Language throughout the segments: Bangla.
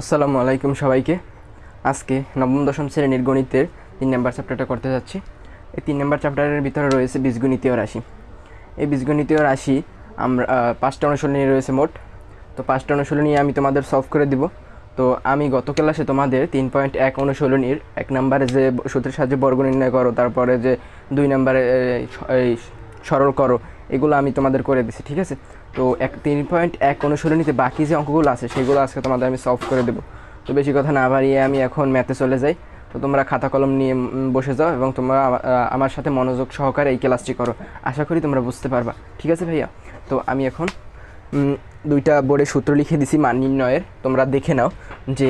আসসালামু আলাইকুম সবাইকে। আজকে নবম দশম শ্রেণীর গণিতের 3 নম্বর চ্যাপ্টারটা করতে যাচ্ছি। এই 3 নম্বর চ্যাপ্টারের ভিতরে রয়েছে বীজগণিতীয় রাশি। এই বীজগণিতীয় রাশি আমরা 5টা অনুশীলনী রয়েছে মোট। তো 5টা অনুশীলনী আমি তোমাদের সলভ করে দিব। তো আমি গত ক্লাসে তোমাদের 3.1 অনুশীলনীর 1 নম্বরে যে সূত্রের সাহায্যে বর্গ নির্ণয় করো, তারপরে যে 2 নম্বরে সরল করো, এগুলো আমি তোমাদের করে দিছি, ঠিক আছে। তো 3.1 অনুশীলনীতে বাকি যে অঙ্কগুলো আছে সেগুলো আজকে তোমাদের আমি সলভ করে দেবো। তো বেশি কথা না বাড়িয়ে আমি এখন ম্যাথে চলে যাই। তো তোমরা খাতা কলম নিয়ে বসে যাও এবং তোমরা আমার সাথে মনোযোগ সহকারে এই ক্লাসটি করো। আশা করি তোমরা বুঝতে পারবা, ঠিক আছে ভাইয়া। তো আমি এখন দুইটা বোর্ডে সূত্র লিখে দিছি মান নির্ণয়ের। তোমরা দেখে নাও যে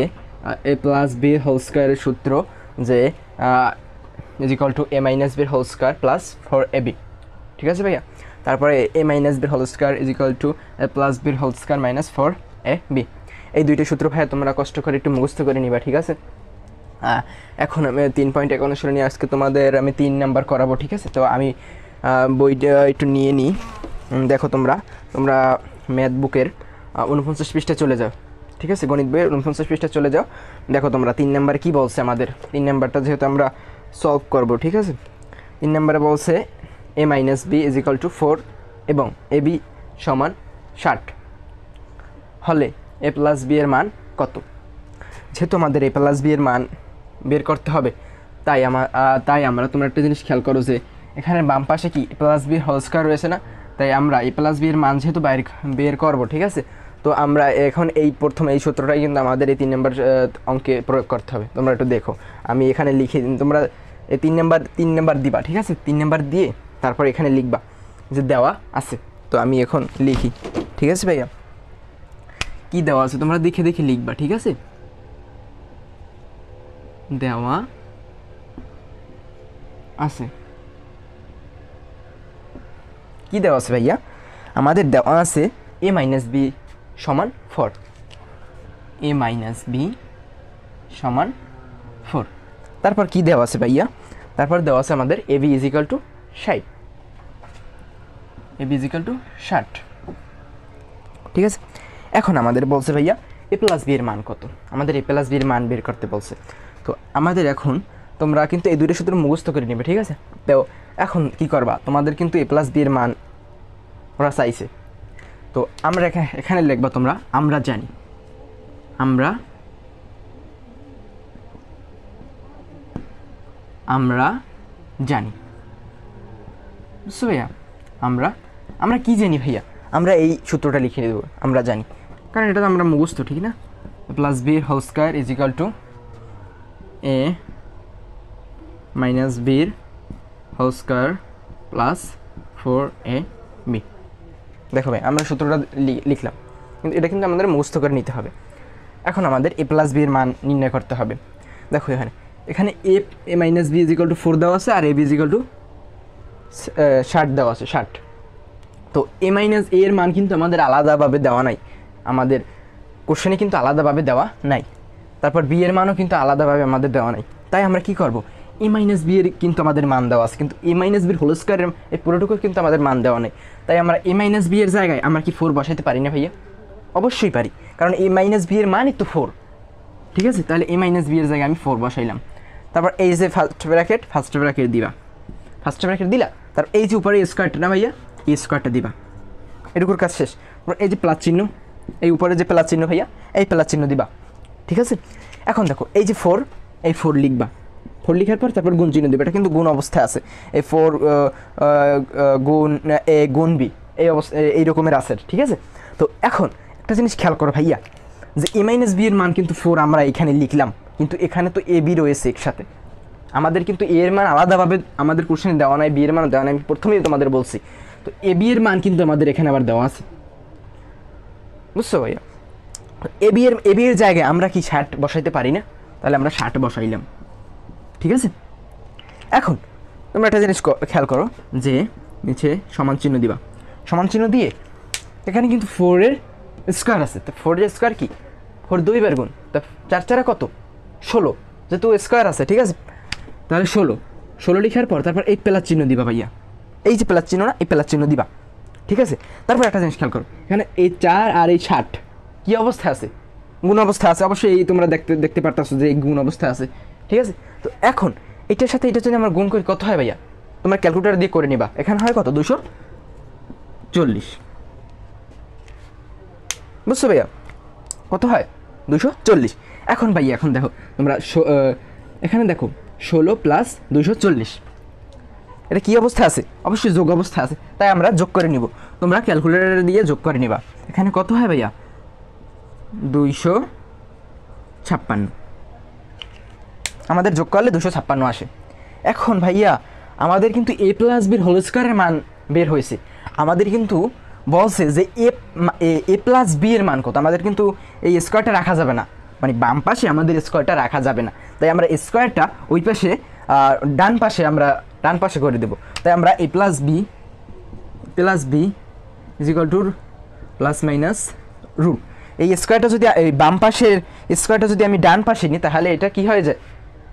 a প্লাস বি হোল স্কোয়ারের সূত্র যে is equal to a minus বির হোল স্কোয়ার প্লাস 4ab, ঠিক আছে ভাইয়া। তারপরে a মাইনাস বির whole square is equal to a plus বির হোল স্কোয়ার মাইনাস 4ab। এই দুইটা সূত্র ভাইয়া তোমরা কষ্ট করে একটু মুখস্থ করে নিবা, ঠিক আছে। এখন আমি 3.1 অনুশীলনী আজকে তোমাদের আমি 3 নাম্বার করাবো, ঠিক আছে। তো আমি বইটা একটু নিয়ে নিই। দেখো তোমরা ম্যাথ বুকের 49 পৃষ্ঠায় চলে যাও, ঠিক আছে। গণিত বইয়ের 49 পৃষ্ঠায় চলে যাও। দেখো তোমরা 3 নাম্বারে কী বলছে আমাদের। 3 নাম্বারটা যেহেতু আমরা সলভ করবো, ঠিক আছে। 3 নাম্বারে বলছে a minus B is equal to 4 এবং এ বি সমান 60 হলে এ প্লাস বি এর মান কত। যেহেতু আমাদের এ প্লাস বি এর মান বের করতে হবে, তাই আমরা তোমরা একটা জিনিস খেয়াল করো যে এখানে বাম পাশে কি এ প্লাস বি হোল স্কোয়ার রয়েছে না। তাই আমরা এ প্লাস বি এর মান যেহেতু বের করবো, ঠিক আছে। তো আমরা এখন প্রথম এই সূত্রটাই কিন্তু আমাদের এই 3 নম্বর অঙ্কে প্রয়োগ করতে হবে। তোমরা একটু দেখো, আমি এখানে লিখে তোমরা এই 3 নাম্বার দিবা, ঠিক আছে। 3 নাম্বার দিয়ে তারপর এখানে লিখবা যে দেওয়া আছে। তো আমি এখন লিখি, ঠিক আছে ভাইয়া। কি দেওয়া আছে তোমরা দেখে দেখে লিখবা, ঠিক আছে। দেওয়া আছে, কি দেওয়া আছে ভাইয়া? আমাদের দেওয়া আছে a মাইনাস বি সমান 4, a মাইনাস বি সমান 4। তারপর কি দেওয়া আছে ভাইয়া? তারপর দেওয়া আছে আমাদের A B is equal to 60, A B is equal to 60, ঠিক আছে। এখন আমাদের বলছে ভাইয়া এ প্লাস বি এর মান কত। আমাদের এ প্লাস বি এর মান বের করতে বলছে। তো আমাদের এখন তোমরা কিন্তু এই দুইটা সূত্র মুখস্থ করে নেবে, ঠিক আছে। তো এখন কি করবা, তোমাদের কিন্তু এ প্লাস বি এর মান ওরা চাইছে। তো আমরা এখানে লিখবা তোমরা আমরা জানি, আমরা জানি, বুঝছো ভাইয়া। আমরা কি জানি ভাইয়া? আমরা এই সূত্রটা লিখে দেবো আমরা জানি, কারণ এটা তো আমরা মুখস্থ, ঠিক না। Plus B whole square is equal to A minus বির হোল স্কোয়ার প্লাস 4ab। দেখো ভাই আমরা সূত্রটা লিখলাম, কিন্তু এটা কিন্তু আমাদের মুখস্থ করে নিতে হবে। এখন আমাদের এ প্লাস বি এর মান নির্ণয় করতে হবে। দেখো এখানে A minus B is equal to 4 দেওয়া আছে আর A B is equal to 60 দেওয়া আছে, 60। তো এ মাইনাস এ এর মান কিন্তু আমাদের আলাদাভাবে দেওয়া নাই, আমাদের কোশ্চেনে কিন্তু আলাদাভাবে দেওয়া নাই। তারপর বি এর মানও কিন্তু আলাদাভাবে আমাদের দেওয়া নাই। তাই আমরা কি করব, এ মাইনাস বি এর কিন্তু আমাদের মান দেওয়া আছে, কিন্তু এ মাইনাস বির হোল স্কোয়ারের এই পুরোটুকু কিন্তু আমাদের মান দেওয়া নেই। তাই আমরা এ মাইনাস বি এর জায়গায় আমরা কি 4 বসাইতে পারি না ভাইয়া? অবশ্যই পারি, কারণ এ মাইনাস বি এর মানই তো 4, ঠিক আছে। তাহলে এ মাইনাস বি এর জায়গায় আমি 4 বসাইলাম। তারপর এই যে ফার্স্ট ব্র্যাকেট দিবা, ফার্স্ট ব্র্যাকেট দিলা। তারপর এই যে উপরে স্কোয়ারটা না ভাইয়া, এই স্কোয়ারটা দিবা। এটুকুর কাজ শেষ। এই যে প্লাস চিহ্ন, এই উপরে যে প্লাস চিহ্ন ভাইয়া, এই প্লাস চিহ্ন দিবা, ঠিক আছে। এখন দেখো এই যে 4, এই 4 লিখবা। 4 লিখার পর তারপর গুণ চিহ্ন দিবা। এটা কিন্তু গুণ অবস্থায় আছে। এই 4 গুণ এ গুণ বি এই অবস্থা এই রকমের আছে, ঠিক আছে। তো এখন একটা জিনিস খেয়াল করো ভাইয়া, যে এ মাইনাস বি এর মান কিন্তু 4 আমরা এখানে লিখলাম, কিন্তু এখানে তো এ বি রয়েছে একসাথে। আমাদের কিন্তু এ এর মান আলাদাভাবে আমাদের কোশ্চেনে দেওয়া নাই, বি এর মান দেওয়া নাই। আমি প্রথমেই তোমাদের বলছি। তো এ বি এর মান কিন্তু আমাদের এখানে আবার দেওয়া আছে, বুঝছো ভাইয়া। এ বি এর জায়গায় আমরা কি 60 বসাইতে পারি না? তাহলে আমরা 60 বসাইলাম, ঠিক আছে। এখন তোমরা একটা জিনিস খেয়াল করো যে নিচে সমান চিহ্ন দিবা। সমান চিহ্ন দিয়ে এখানে কিন্তু 4 এর স্কোয়ার আছে। তো 4 এর স্কোয়ার কি 4 2 বার গুণ, তা 4 4 কত 16, যেহেতু স্কোয়ার আছে, ঠিক আছে। তাহলে 16 লিখার পর তারপর এই প্লাস চিহ্ন দিবা ভাইয়া। এই যে প্লাস চিহ্ন না, এই প্লাস চিহ্ন দিবা, ঠিক আছে। তারপর একটা জিনিস খেয়াল করো, এখানে এই 4 আর এই 60 কী অবস্থায় আছে? গুণ অবস্থা আছে, অবশ্যই এই তোমরা দেখতে পারতেছো যে এই গুণ অবস্থা আছে, ঠিক আছে। তো এখন এটার সাথে এটা যদি আমরা গুণ করি কত হয় ভাইয়া, তোমরা ক্যালকুলেটার দিয়ে করে নিবা। এখানে হয় কত, 240, বুঝছো ভাইয়া, কত হয় 240। এখন ভাইয়া এখন দেখো তোমরা এখানে দেখো 16 প্লাস 240, এটা কী অবস্থা আছে, অবশ্যই যোগ অবস্থা আছে, তাই আমরা যোগ করে নিব। তোমরা ক্যালকুলেটর দিয়ে যোগ করে নিবা। এখানে কত হয় ভাইয়া, 256, আমাদের যোগ করলে 256 আসে। এখন ভাইয়া আমাদের কিন্তু এ প্লাস বির হোল স্কোয়ারের মান বের হয়েছে, আমাদের কিন্তু বলছে যে এ প্লাস বি এর মান কত, আমাদের কিন্তু এই স্কোয়ারটা রাখা যাবে না, মানে বাম পাশে আমাদের স্কোয়ারটা রাখা যাবে না, তাই আমরা স্কোয়ারটা ওই পাশে ডান পাশে করে দেবো। তাই আমরা A plus B is equal to plus minus root, এই স্কোয়ারটা যদি এই বাম পাশের স্কোয়ারটা যদি আমি ডান পাশে নিই তাহলে এটা কি হয়ে যায়,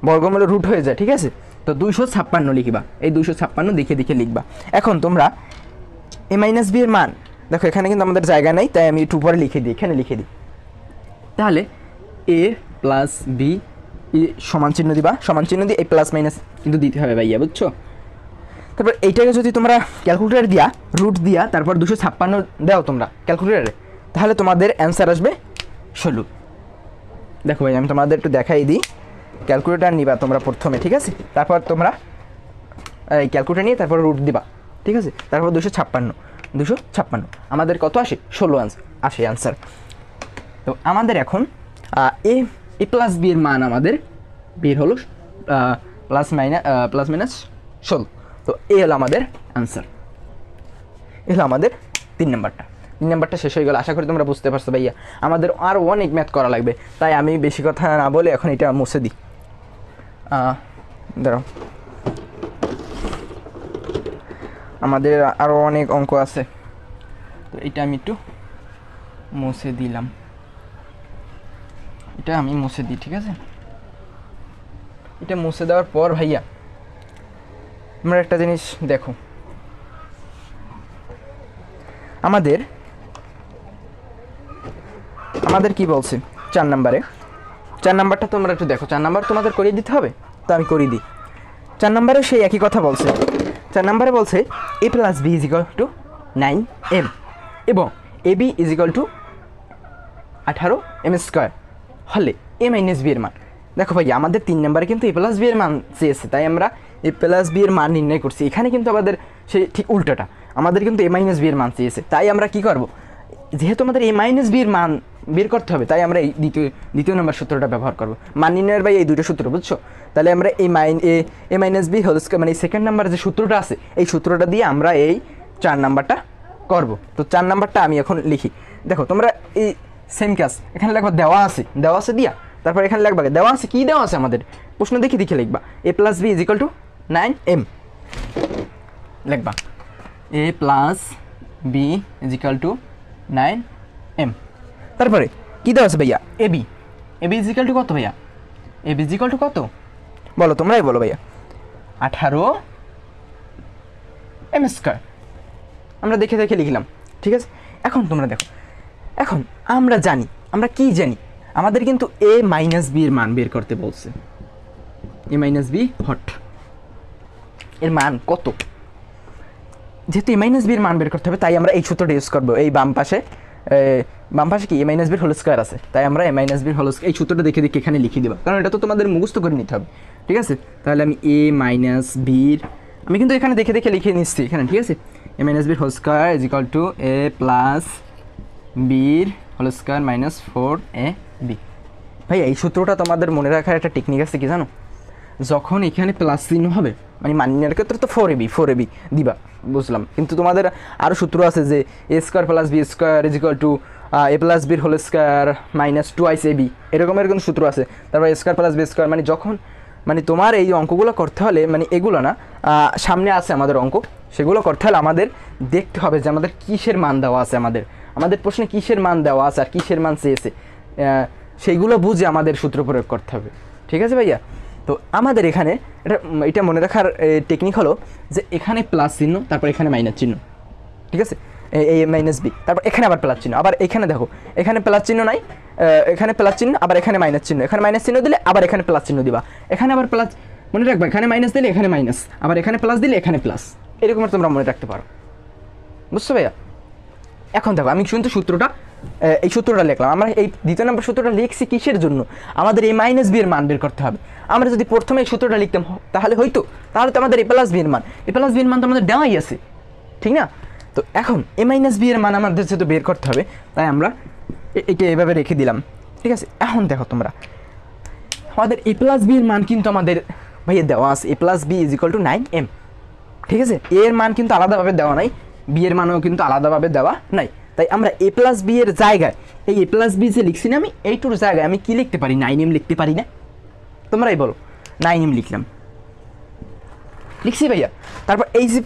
বর্গমূল রুট হয়ে যায়, ঠিক আছে। তো 256 লিখবা, এই 256 দেখে লিখবা। এখন তোমরা এ মাইনাস বি এর মান দেখো, এখানে কিন্তু আমাদের জায়গা নেই, তাই আমি একটু পরে লিখে দিই, এখানে লিখে দিই। তাহলে এ প্লাস বি সমান চিহ্ন দিবা, সমান চিহ্ন দিয়ে এই প্লাস মাইনাস কিন্তু দিতে হবে ভাইয়া, বুঝছো। তারপর এইটাকে যদি তোমরা ক্যালকুলেটার দিয়া রুট দিয়া তারপর 256 দাও তোমরা ক্যালকুলেটারে, তাহলে তোমাদের অ্যান্সার আসবে 16। দেখো ভাই আমি তোমাদের একটু দেখাই দিই, ক্যালকুলেটার নিবা তোমরা প্রথমে, ঠিক আছে, তারপর তোমরা এই ক্যালকুলেটার নিয়ে তারপর রুট দিবা, ঠিক আছে, তারপর 256 আমাদের কত আসে, 16 আসে অ্যান্সার। তো আমাদের এখন এ প্লাস বি এর মান আমাদের বের হলো প্লাস মাইনাস 16। তো এই হলো আমাদের অ্যান্সার, এ হলো আমাদের 3 নাম্বারটা শেষ হয়ে গেল। আশা করি তোমরা বুঝতে পারছো ভাইয়া, আমাদের আরও অনেক ম্যাথ করা লাগবে, তাই আমি বেশি কথা না বলে এখন এটা মুছে দিই। দাঁড়াও, আমাদের আরও অনেক অঙ্ক আছে, তো এটা আমি একটু মুছে দিলাম, এটা আমি মুছে দিই, ঠিক আছে। এটা মুছে দেওয়ার পর ভাইয়া আমরা একটা জিনিস দেখো, আমাদের কি বলছে 4 নাম্বারটা তোমরা একটু দেখো, 4 নাম্বার তোমাদের করিয়ে দিতে হবে, তো আমি করিয়ে দিই। 4 নাম্বারে সেই একই কথা বলছে, 4 নাম্বারে বলছে A plus B is equal to 9m এবং A B is equal to 18m² হলে এ মাইনাস বি এর মান। দেখো ভাই আমাদের 3 নাম্বারে কিন্তু এ প্লাস বি এর মান চেয়েছে, তাই আমরা এ প্লাস বি এর মান নির্ণয় করছি। এখানে কিন্তু আমাদের সেই ঠিক উল্টোটা, আমাদের কিন্তু এ মাইনাস বি এর মান চেয়েছে, তাই আমরা কি করব, যেহেতু আমাদের এ মাইনাস বি এর মান বের করতে হবে, তাই আমরা এই দ্বিতীয় নম্বর সূত্রটা ব্যবহার করব। মান নির্ণয়ের ভাই এই দুটো সূত্র, বুঝছো। তাহলে আমরা এ মাইনাস বি হোল স্কয়ার মানে সেকেন্ড নাম্বার যে সূত্রটা আছে, এই সূত্রটা দিয়ে আমরা এই 4 নাম্বারটা করব। তো 4 নাম্বারটা আমি এখন লিখি। দেখো তোমরা এই সেম কাজ এখানে লিখবা, দেওয়া আছে দিয়া, তারপর এখানে লিখবা দেওয়া আছে, কি দেওয়া আছে আমাদের প্রশ্ন দেখে লিখবা A plus B is equal to 9m, লিখবা A plus B is equal to 9m। তারপরে কি দেওয়া আছে ভাইয়া, A B is equal to কত ভাইয়া, A B is equal to কত বলো, তোমরাই বলো ভাইয়া, 18m²। আমরা দেখে লিখলাম, ঠিক আছে। এখন তোমরা দেখো, এখন আমরা কি জানি, আমাদের কিন্তু এ মাইনাস বি এর মান বের করতে বলছে, এ মাইনাস বি হট এর মান কত। যেহেতু এ মাইনাস বি এর মান বের করতে হবে, তাই আমরা এই সূত্রটা ইউজ করবো। এই বাম পাশে কি এ মাইনাস বির হোল স্কোয়ার আছে, তাই আমরা এ মাইনাস বির হোল স্কোয়ার এই সূত্রটা দেখে এখানে লিখে দেবো, কারণ এটা তো তোমাদের মুখস্থ করে নিতে হবে, ঠিক আছে। তাহলে আমি এ মাইনাস বির, আমি কিন্তু এখানে দেখে লিখে নিচ্ছি এখানে, ঠিক আছে। এ মাইনাস বির whole square is equal to A plus বির হোল স্কোয়ার মাইনাস 4ab। ভাই এই সূত্রটা তোমাদের মনে রাখার একটা টেকনিক আছে, কি জানো, যখন এখানে প্লাস চিহ্ন হবে মানে মানিনের ক্ষেত্রে তো 4ab দিবা, বুঝলাম, কিন্তু তোমাদের আরও সূত্র আছে যে A square plus B square is equal to A plus বির হোল স্কোয়ার মাইনাস 2ab, এরকমের কোনো সূত্র আছে। তারপর A square plus B square, মানে যখন মানে তোমার এই অঙ্কগুলো করতে হলে, মানে এগুলো না সামনে আছে আমাদের অঙ্ক, সেগুলো করতে হলে আমাদের দেখতে হবে যে আমাদের কিসের মান দেওয়া আছে, আমাদের প্রশ্নে কিসের মান দেওয়া আছে আর কিসের মান চেয়েছে, সেইগুলো বুঝে আমাদের সূত্র প্রয়োগ করতে হবে, ঠিক আছে ভাইয়া। তো আমাদের এখানে এটা মনে রাখার টেকনিক হলো যে এখানে প্লাস চিহ্ন, তারপর এখানে মাইনাস চিহ্ন, ঠিক আছে। এ মাইনাস বি, তারপর এখানে আবার প্লাস চিহ্ন, আবার এখানে দেখো এখানে প্লাস চিহ্ন নাই, এখানে প্লাস চিহ্ন, আবার এখানে মাইনাস চিহ্ন, এখানে মাইনাস চিহ্ন দিলে আবার এখানে প্লাস চিহ্ন দিবা, এখানে আবার প্লাস, মনে রাখবা এখানে মাইনাস দিলে এখানে মাইনাস, আবার এখানে প্লাস দিলে এখানে প্লাস, এরকম তোমরা মনে রাখতে পারো। বুঝছো ভাইয়া? এখন দেখো আমি কিন্তু সূত্রটা এই সূত্রটা লিখলাম, আমরা এই দ্বিতীয় নম্বর সূত্রটা লিখছি কিসের জন্য, আমাদের এই মাইনাস বি এর মান বের করতে হবে। আমরা যদি প্রথমে এই সূত্রটা লিখতাম তাহলে তাহলে তো আমাদের এ প্লাস বি এর মান, এ প্লাস বি এর মান তো আমাদের দেওয়াই আছে, ঠিক না? তো এখন এ মাইনাস বি এর মান আমাদের যেহেতু বের করতে হবে, তাই আমরা এটা এভাবে রেখে দিলাম, ঠিক আছে? এখন দেখো তোমরা, আমাদের এ প্লাস বি এর মান কিন্তু আমাদের ভাইয়া দেওয়া আছে, A plus B is equal to 9m, ঠিক আছে? এর মান কিন্তু আলাদাভাবে দেওয়া নাই, বি এর মানও কিন্তু আলাদাভাবে দেওয়া নাই, তাই আমরা এ প্লাস বি এর জায়গায় এই এ প্লাস বি যে লিখছি না আমি, এইটুর জায়গায় আমি কি লিখতে পারি, 9m লিখতে পারি না? তোমরাই বলো, 9m লিখলাম, লিখছি ভাইয়া। তারপর এই যে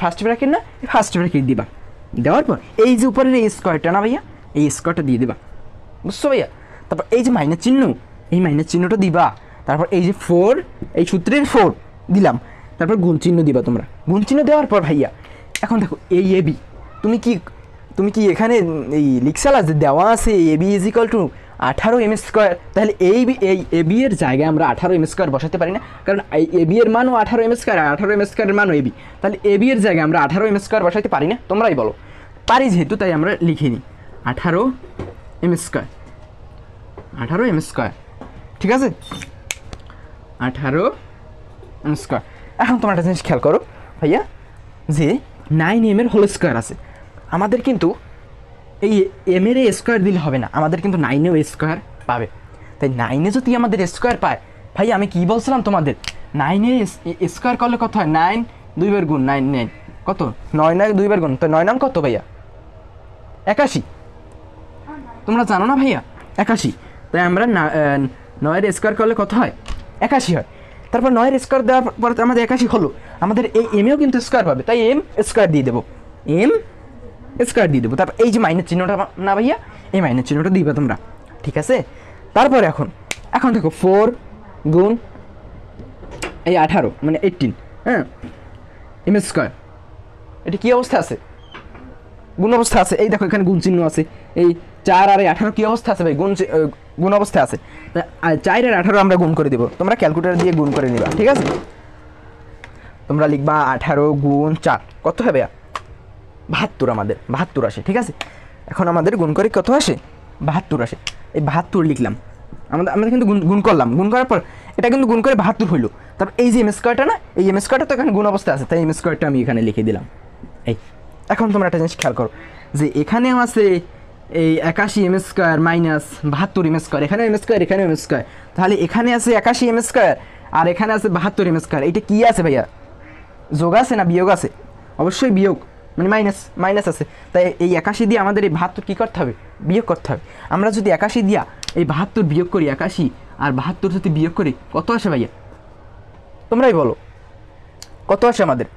ফার্স্ট ব্র্যাকেট না, ফার্স্ট ব্র্যাকেট দিবা, দেওয়ার পর এই যে উপরের এই স্কোয়ারটা না ভাইয়া, এই স্কোয়ারটা দিয়ে দিবা, বুঝছো ভাইয়া? তারপর এই যে মাইনাস চিহ্ন, এই মাইনাস চিহ্নটা দিবা, তারপর এই যে 4, এই সূত্রের 4 দিলাম, তারপর গুণ চিহ্ন দিবা তোমরা, গুণ চিহ্ন দেওয়ার পর ভাইয়া এখন দেখো এই এ বি, তুমি কি এখানে এই লিখছালা যে দেওয়া আছে A B is equal to 18m square, তাহলে এই এ বি এর জায়গায় আমরা 18m স্কোয়ার বসাতে পারি না, কারণ এই এ বি এর মানও 18m স্কোয়ার, 18m স্কোয়ারের মানও এ বি, তাহলে এ বি এর জায়গায় আমরা 18m স্কোয়ার বসাতে পারি না? তোমরাই বলো। পারি যেহেতু, তাই আমরা লিখে নিই 18m স্কোয়ার, 18m স্কোয়ার, ঠিক আছে? 18m square. এখন তোমরা একটা জিনিস খেয়াল করো ভাইয়া, যে 9m এর হোল স্কোয়ার আছে, আমাদের কিন্তু এই এম এর স্কোয়ার দিলে হবে না, আমাদের কিন্তু 9এও স্কোয়ার পাবে, তাই 9এ যদি আমাদের স্কোয়ার পায়, ভাই আমি কি বলছিলাম তোমাদের, 9এ স্কোয়ার করলে কত হয়, 9 2 বার গুণ 9 9 কত, 9 9 2 বার গুণ, তো 9 9 কত ভাইয়া, 81, তোমরা জানো না ভাইয়া 81, তাই আমরা 9 এর স্কোয়ার করলে কত হয়, 81 হয়। তারপর 9 এর স্কোয়ার দেওয়ার পর আমাদের 81 হলো, আমাদের এই এমএও কিন্তু স্কোয়ার পাবে, তাই এম স্কোয়ার দিয়ে দেবো, এম স্কোয়ার দিয়ে দেবো। তারপর এই যে মাইনাস চিহ্নটা না ভাইয়া, এই মাইনাস চিহ্নটা দিবে তোমরা, ঠিক আছে? তারপরে এখন দেখো 4 গুণ এই 18 মানে 18, হ্যাঁ, এম স্কোয়ার, এটা কী অবস্থা আছে, গুণ অবস্থা আছে, এই দেখো এখানে গুণ চিহ্ন আছে, এই 4 আর 18 কী অবস্থা আছে ভাই, গুণ অবস্থা আছে, 4 আর 18 আমরা গুণ করে দেবো, তোমরা ক্যালকুলেটর দিয়ে গুণ করে নিবা, ঠিক আছে? তোমরা লিখবা 18 গুণ 4 কত হবে, 72, আমাদের 72 আসে, ঠিক আছে? এখন আমাদের গুণ করে কত আসে, 72 আসে, এই 72 লিখলাম, আমরা কিন্তু গুণ করলাম, গুণ করার পর এটা কিন্তু গুণ করে 72 হইলো। তারপর এই যে এম স্কোয়ারটা না, এই এম স্কোয়ারটা তো এখানে গুণ অবস্থা আছে, তাই এম স্কোয়ারটা আমি এখানে লিখে দিলাম। এই এখন তোমরা একটা জিনিস খেয়াল করো, যে এখানেও আছে এই 81 M square minus 72 M square, এখানে এম স্কোয়ার, এখানে এম স্কোয়ার, তাহলে এখানে আছে 81 এম স্কোয়ার আর এখানে আছে 72 এম স্কোয়ার, এটা কি আছে ভাইয়া, যোগ আছে না বিয়োগ আছে? অবশ্যই বিয়োগ, মানে মাইনাস আছে, তাই এই 81 দিয়ে আমাদের এই 72 কী করতে হবে, বিয়োগ করতে হবে। আমরা যদি 81 দিয়া এই 72 বিয়োগ করি, 81 আর 72 যদি বিয়োগ করি কত আসে ভাইয়া, তোমরাই বলো কত আসে আমাদের,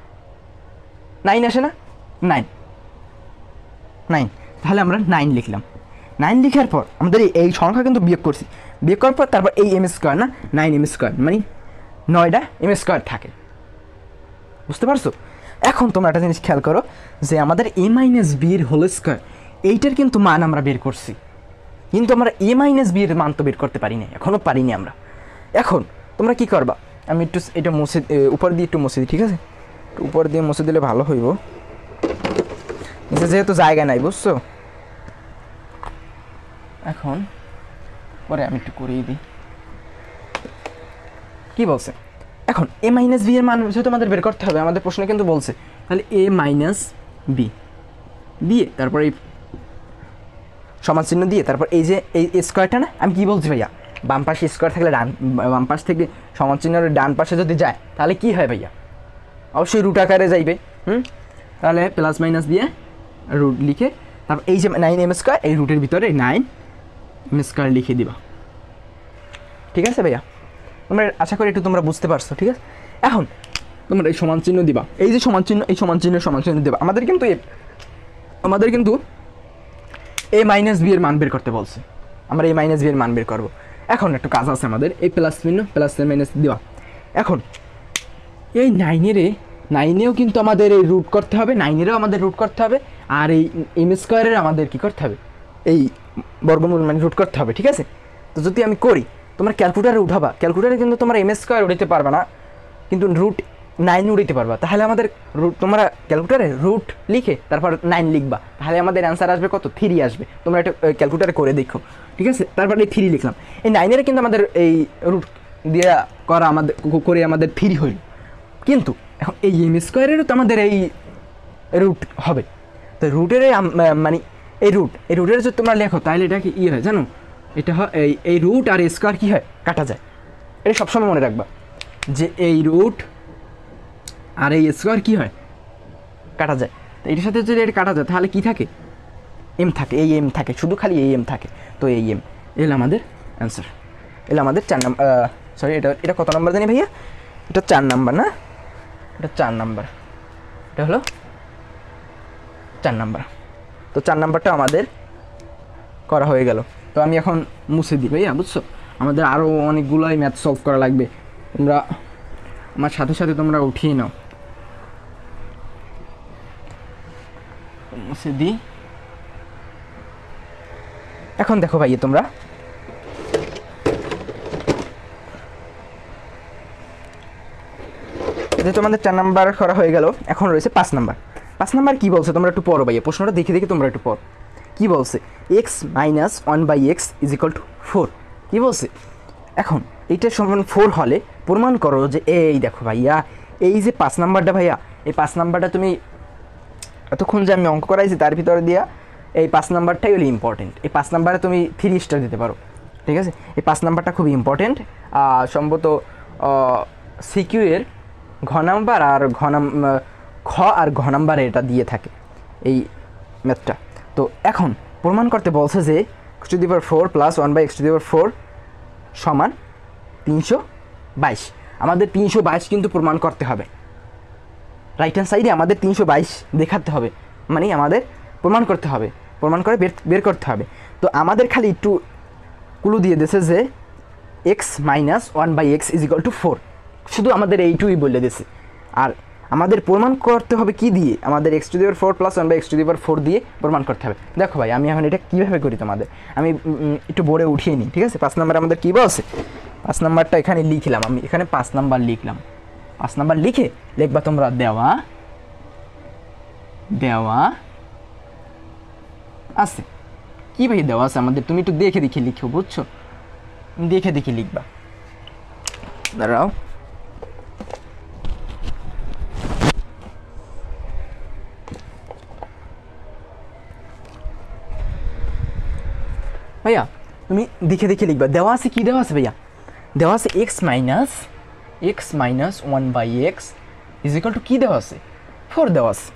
9 আসে না, 9, তাহলে আমরা 9 লিখলাম, 9 লিখার পর আমাদের এই সংখ্যা কিন্তু বিয়োগ করছি, বিয়োগ করার পর তারপর এই এম স্কোয়ার না, 9m স্কোয়ার মানে 9টা এম স্কোয়ার থাকে, বুঝতে পারছো? এখন তোমরা একটা জিনিস খেয়াল করো, যে আমাদের এ মাইনাস বি এর হোল স্কোয়ার, এইটার কিন্তু মান আমরা বের করছি, কিন্তু আমরা এ মাইনাস বি এর মান তো বের করতে পারি না, এখনও পারিনি আমরা। এখন তোমরা কি করবা, আমি একটু এটা মুছে উপর দিয়ে একটু মুছে দিই, ঠিক আছে? উপর দিয়ে মুছে দিলে ভালো হইব, যেহেতু জায়গা নাই, বুঝছো? এখন পরে আমি একটু করিয়ে দিই, কি বলছে? এখন এ মাইনাস বি এর মান যেহেতু আমাদের বের করতে হবে, আমাদের প্রশ্ন কিন্তু বলছে, তাহলে এ মাইনাস বি দিয়ে তারপর এই সমান চিহ্ন দিয়ে তারপর এই যে এই স্কোয়ারটা না, আমি কি বলছি ভাইয়া, বাম পাশে স্কোয়ার থাকলে বাম পাশ থেকে সমান চিহ্নের ডান পাশে যদি যায় তাহলে কি হয় ভাইয়া, অবশ্যই রুট আকারে যাইবে, তাহলে প্লাস মাইনাস দিয়ে রুট লিখে তারপর এই যে 9m স্কোয়ার, এই রুটের ভিতরে 9m স্কোয়ার লিখে দিবা, ঠিক আছে ভাইয়া? তোমরা আশা করি একটু তোমরা বুঝতে পারছো, ঠিক আছে? এখন তোমরা এই সমান চিহ্ন দিবা, এই যে সমান চিহ্ন, এই সমান চিহ্ন দেবা, আমাদের কিন্তু এ মাইনাস বি এর মান বের করতে বলছে, আমরা এই মাইনাস বি এর মান বের করবো। এখন একটু কাজ আছে আমাদের, এই প্লাস চিহ্ন প্লাস মাইনাস দেওয়া। এখন এই 9-এও কিন্তু আমাদের এই রুট করতে হবে, 9-এরও আমাদের রুট করতে হবে, আর এই এম স্কোয়ারের আমাদের কী করতে হবে, এই বর্গমূল মানে রুট করতে হবে। ঠিক আছে, তো যদি আমি করি, তোমরা ক্যালকুলেটারে উঠাবা, ক্যালকুলেটারে কিন্তু তোমরা এম স্কোয়ার উঠাতে পারবে না, কিন্তু রুট 9 উঠাতে পারবা। তাহলে আমাদের রুট, তোমরা ক্যালকুলেটারে রুট লিখে তারপর 9 লিখবা, তাহলে আমাদের অ্যান্সার আসবে কত, 3 আসবে। তোমরা এটা ক্যালকুলেটারে করে দেখো। ঠিক আছে, তারপর এই 3 লিখলাম। এই 9-এর কিন্তু আমাদের এই রুট দিয়ে করা আমাদের করে আমাদের 3 হইল, কিন্তু এখন এই এম স্কোয়ারেরও তো আমাদের এই রুট হবে। তো রুটের মানে এই রুটের যদি তোমরা লেখো তাহলে এটা কি হয় জানো, এটা হয় এই রুট আর স্কোয়ার কী হয়, কাটা যায়। এটা সবসময় মনে রাখবা যে এই রুট আর এই স্কোয়ার কী হয়, কাটা যায়। তো এটার সাথে যদি এটা কাটা যায় তাহলে কী থাকে, এম থাকে, এই এম থাকে, শুধু খালি এই এম থাকে। তো এই এম এলো আমাদের অ্যান্সার, এলো আমাদের 4 নাম্বার, সরি এটা কত নাম্বার জানি ভাইয়া, এটা 4 নাম্বার না, এটা 4 নাম্বার, এটা হলো 4 নাম্বার। তো 4 নাম্বারটা আমাদের করা হয়ে গেল। তো আমি এখন মুছে দিই ভাইয়া, বুঝছো, আমাদের আরও অনেকগুলোই ম্যাথ সলভ করা লাগবে। তোমরা আমার সাথে সাথে তোমরা উঠিয়ে নাও, মুছে দিই। এখন দেখো ভাইয়া, তোমরা যেহেতু আমাদের 4 নাম্বার করা হয়ে গেল, এখন রয়েছে 5 নাম্বার। 5 নাম্বার কী বলছে তোমরা একটু পড়ো ভাইয়া, প্রশ্নটা দেখে দেখে তোমরা একটু পড়ো। কী বলছে, x minus 1/x is equal two 4। কী বলছে, এখন এইটা সমান 4 হলে প্রমাণ করো যে, এই দেখো ভাইয়া, এই যে 5 নাম্বারটা ভাইয়া, এই 5 নাম্বারটা তুমি এতক্ষণ যে আমি অঙ্ক করাইছি তার ভিতরে দিয়া এই 5 নাম্বারটাই হলো ইম্পর্টেন্ট। এই 5 নাম্বারে তুমি 3 স্টার দিতে পারো। ঠিক আছে, এই 5 নাম্বারটা খুবই ইম্পর্টেন্ট, সম্ভবত সিকিউ এর ঘ নাম্বার আর খ আর ঘ নাম্বারে এটা দিয়ে থাকে এই ম্যাথটা। তো এখন প্রমাণ করতে বলছে যে x⁴ প্লাস 1/x⁴ সমান 322। আমাদের 322 কিন্তু প্রমাণ করতে হবে, রাইট হ্যান্ড সাইডে আমাদের 322 দেখাতে হবে, মানে আমাদের প্রমাণ করতে হবে, প্রমাণ করে বের করতে হবে। তো আমাদের খালি একটু ক্লু দিয়ে দিয়েছে যে x minus 1/x is equal two 4, শুধু আমাদের এইটুই বলে দিয়েছে। আর আমাদের প্রমাণ করতে হবে কি দিয়ে, আমাদের x⁴ প্লাস 1/x⁴ দিয়ে প্রমাণ করতে হবে। দেখো ভাই, আমি এখন এটা কীভাবে করি তোমাদের আমি একটু বোর্ডে উঠিয়ে নিই। ঠিক আছে, 5 নাম্বার আমাদের কী বলছে, 5 নাম্বারটা এখানে লিখলাম, আমি এখানে 5 নাম্বার লিখলাম। 5 নাম্বার লিখে লিখবা তোমরা দেওয়া আছে। কী ভাই দেওয়া আছে আমাদের, তুমি একটু দেখে দেখে লিখো, বুঝছো, দেখে দেখে লিখবা। দাঁড়াও, ভাইয়া তুমি দেখে দেখে লিখবা। দেওয়া আছে, কী দেওয়া আছে ভাইয়া, দেওয়া আছে x minus 1/x is equal to কী দেওয়া আছে, 4 দেওয়া আছে।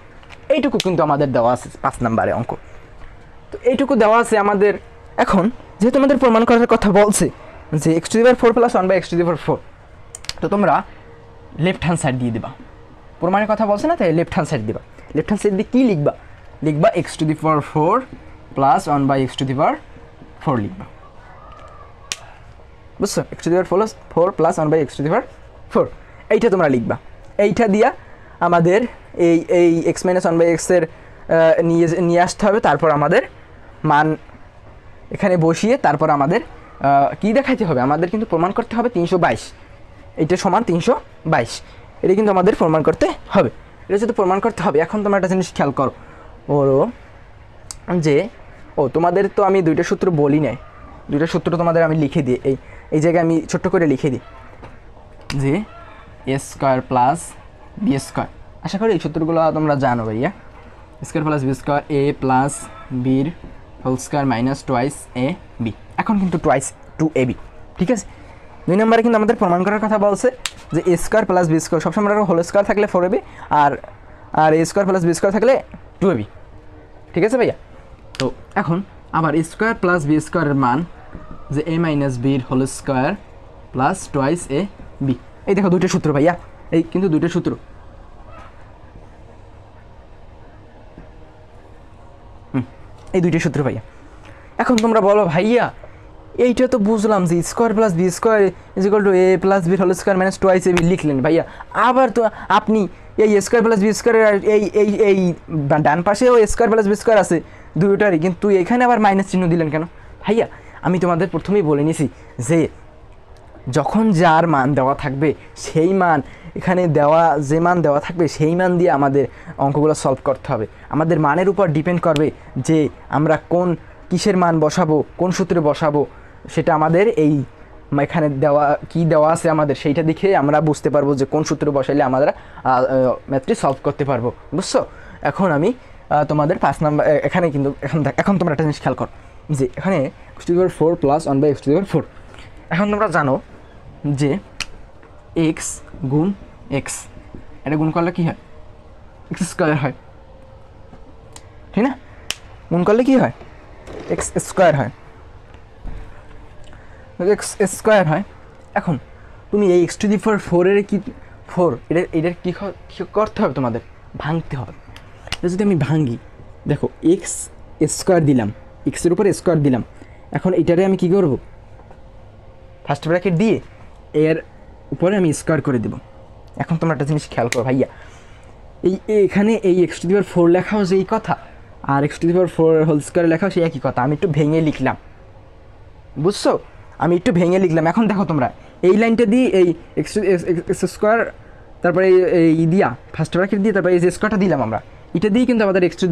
এইটুকু কিন্তু আমাদের দেওয়া আছে 5 নাম্বারে অঙ্ক। তো এইটুকু দেওয়া আছে আমাদের। এখন যেহেতু আমাদের প্রমাণ করার কথা বলছে যে x⁴ প্লাস 1/x⁴, তো তোমরা লেফট হ্যান্ড সাইড দিয়ে দেবা, প্রমাণের কথা বলছে না, তাই লেফট হ্যান্ড সাইড দিবা। লেফট হ্যান্ড সাইড দিয়ে কী লিখবা, লিখবা x⁴ প্লাস 1/x⁴ লিখবা, বুঝছো, x⁴ প্লাস 1/x⁴ এইটা তোমরা লিখবা। এইটা দিয়া আমাদের এই x মাইনাস 1/x এর নিয়ে আসতে হবে। তারপর আমাদের মান এখানে বসিয়ে তারপর আমাদের কী দেখাইতে হবে, আমাদের কিন্তু প্রমাণ করতে হবে 322, এইটা সমান 322, এটা কিন্তু আমাদের প্রমাণ করতে হবে। এটা যদি প্রমাণ করতে হবে, এখন তোমরা একটা জিনিস খেয়াল করো, যে তোমাদের তো আমি 2টা সূত্র বলি নাই, 2টা সূত্র তোমাদের আমি লিখে দিই, এই জায়গায় আমি ছোট্ট করে লিখে দিই যে a² প্লাস b²। আশা করি এই সূত্রগুলো তোমরা জানো ভাইয়া। a² plus b² a plus বির whole square minus twice A B. এখন কিন্তু টোয়াইস 2ab। ঠিক আছে, 2 নম্বরে কিন্তু আমাদের প্রমাণ করার কথা বলছে যে a² প্লাস b² সবসময় হোল স্কোয়ার থাকলে 4ab আর a² প্লাস b² থাকলে 2ab। ঠিক আছে ভাইয়া, তো এখন আবার a² প্লাস b² এর মান যে a মাইনাস বির whole square plus twice A B. এই দেখো 2টা সূত্র ভাইয়া, এই কিন্তু 2টা সূত্র। এই 2টা সূত্র ভাইয়া। এখন তোমরা বলো ভাইয়া, এইটা তো বুঝলাম যে স্কোয়ার প্লাস বি² is equal to A plus বির whole square minus twice A B লিখলেন ভাইয়া, আবার তো আপনি এই স্কোয়ার প্লাস বি স্কোয়ারের এই ডান পাশেও স্কোয়ার প্লাস বি স্কোয়ার আছে দুটোরই, কিন্তু এখানে আবার মাইনাস চিহ্ন দিলেন কেন? ভাইয়া আমি তোমাদের প্রথমেই বলে নিছি যে যখন যার মান দেওয়া থাকবে সেই মান এখানে দেওয়া, যে মান দেওয়া থাকবে সেই মান দিয়ে আমাদের অঙ্কগুলো সলভ করতে হবে। আমাদের মানের উপর ডিপেন্ড করবে যে আমরা কোন কিসের মান বসাবো, কোন সূত্রে বসাবো, সেটা আমাদের এই এখানে দেওয়া কি দেওয়া আছে আমাদের সেইটা দেখে আমরা বুঝতে পারবো যে কোন সূত্র বসাইলে আমরা ম্যাথটি সলভ করতে পারবো, বুঝছো? এখন আমি তোমাদের 5 নাম্বার এখানে কিন্তু এখন তোমরা একটা জিনিস খেয়াল করো যে এখানে x⁴ প্লাস 1/x⁴। এখন তোমরা জানো যে এক্স গুণ এক্স, এটা গুণ করলে কী হয়? এক্স স্কোয়ার হয়, ঠিক না? গুণ করলে কী হয়? এক্স স্কোয়ার হয়, এক্স স্কোয়ার হয়। এখন তুমি এই x⁴ কি 4 এটার কী করতে হবে? তোমাদের ভাঙতে হবে। যদি আমি ভাঙি, দেখো এক্স স্কোয়ার দিলাম, এক্সের উপরে স্কোয়ার দিলাম, এখন এটারে আমি কী করব? ফার্স্ট ব্র্যাকেট দিয়ে এর উপরে আমি স্কোয়ার করে দেব। এখন তোমরা একটা জিনিস খেয়াল করো ভাইয়া, এখানে এই x⁴ লেখাও যে এই কথা, আর x⁴ লেখাও সেই একই কথা। আমি একটু ভেঙে লিখলাম, বুঝছো? আমি একটু ভেঙে লিখলাম। এখন দেখো তোমরা এই লাইনটা দিয়ে এই এক্স স্কোয়ার, তারপরে এই দিয়া ফার্স্ট ব্র্যাকেট দিয়ে তারপরে এই যে স্কোয়ারটা দিলাম আমরা, এটা দিয়ে কিন্তু আমাদের x⁴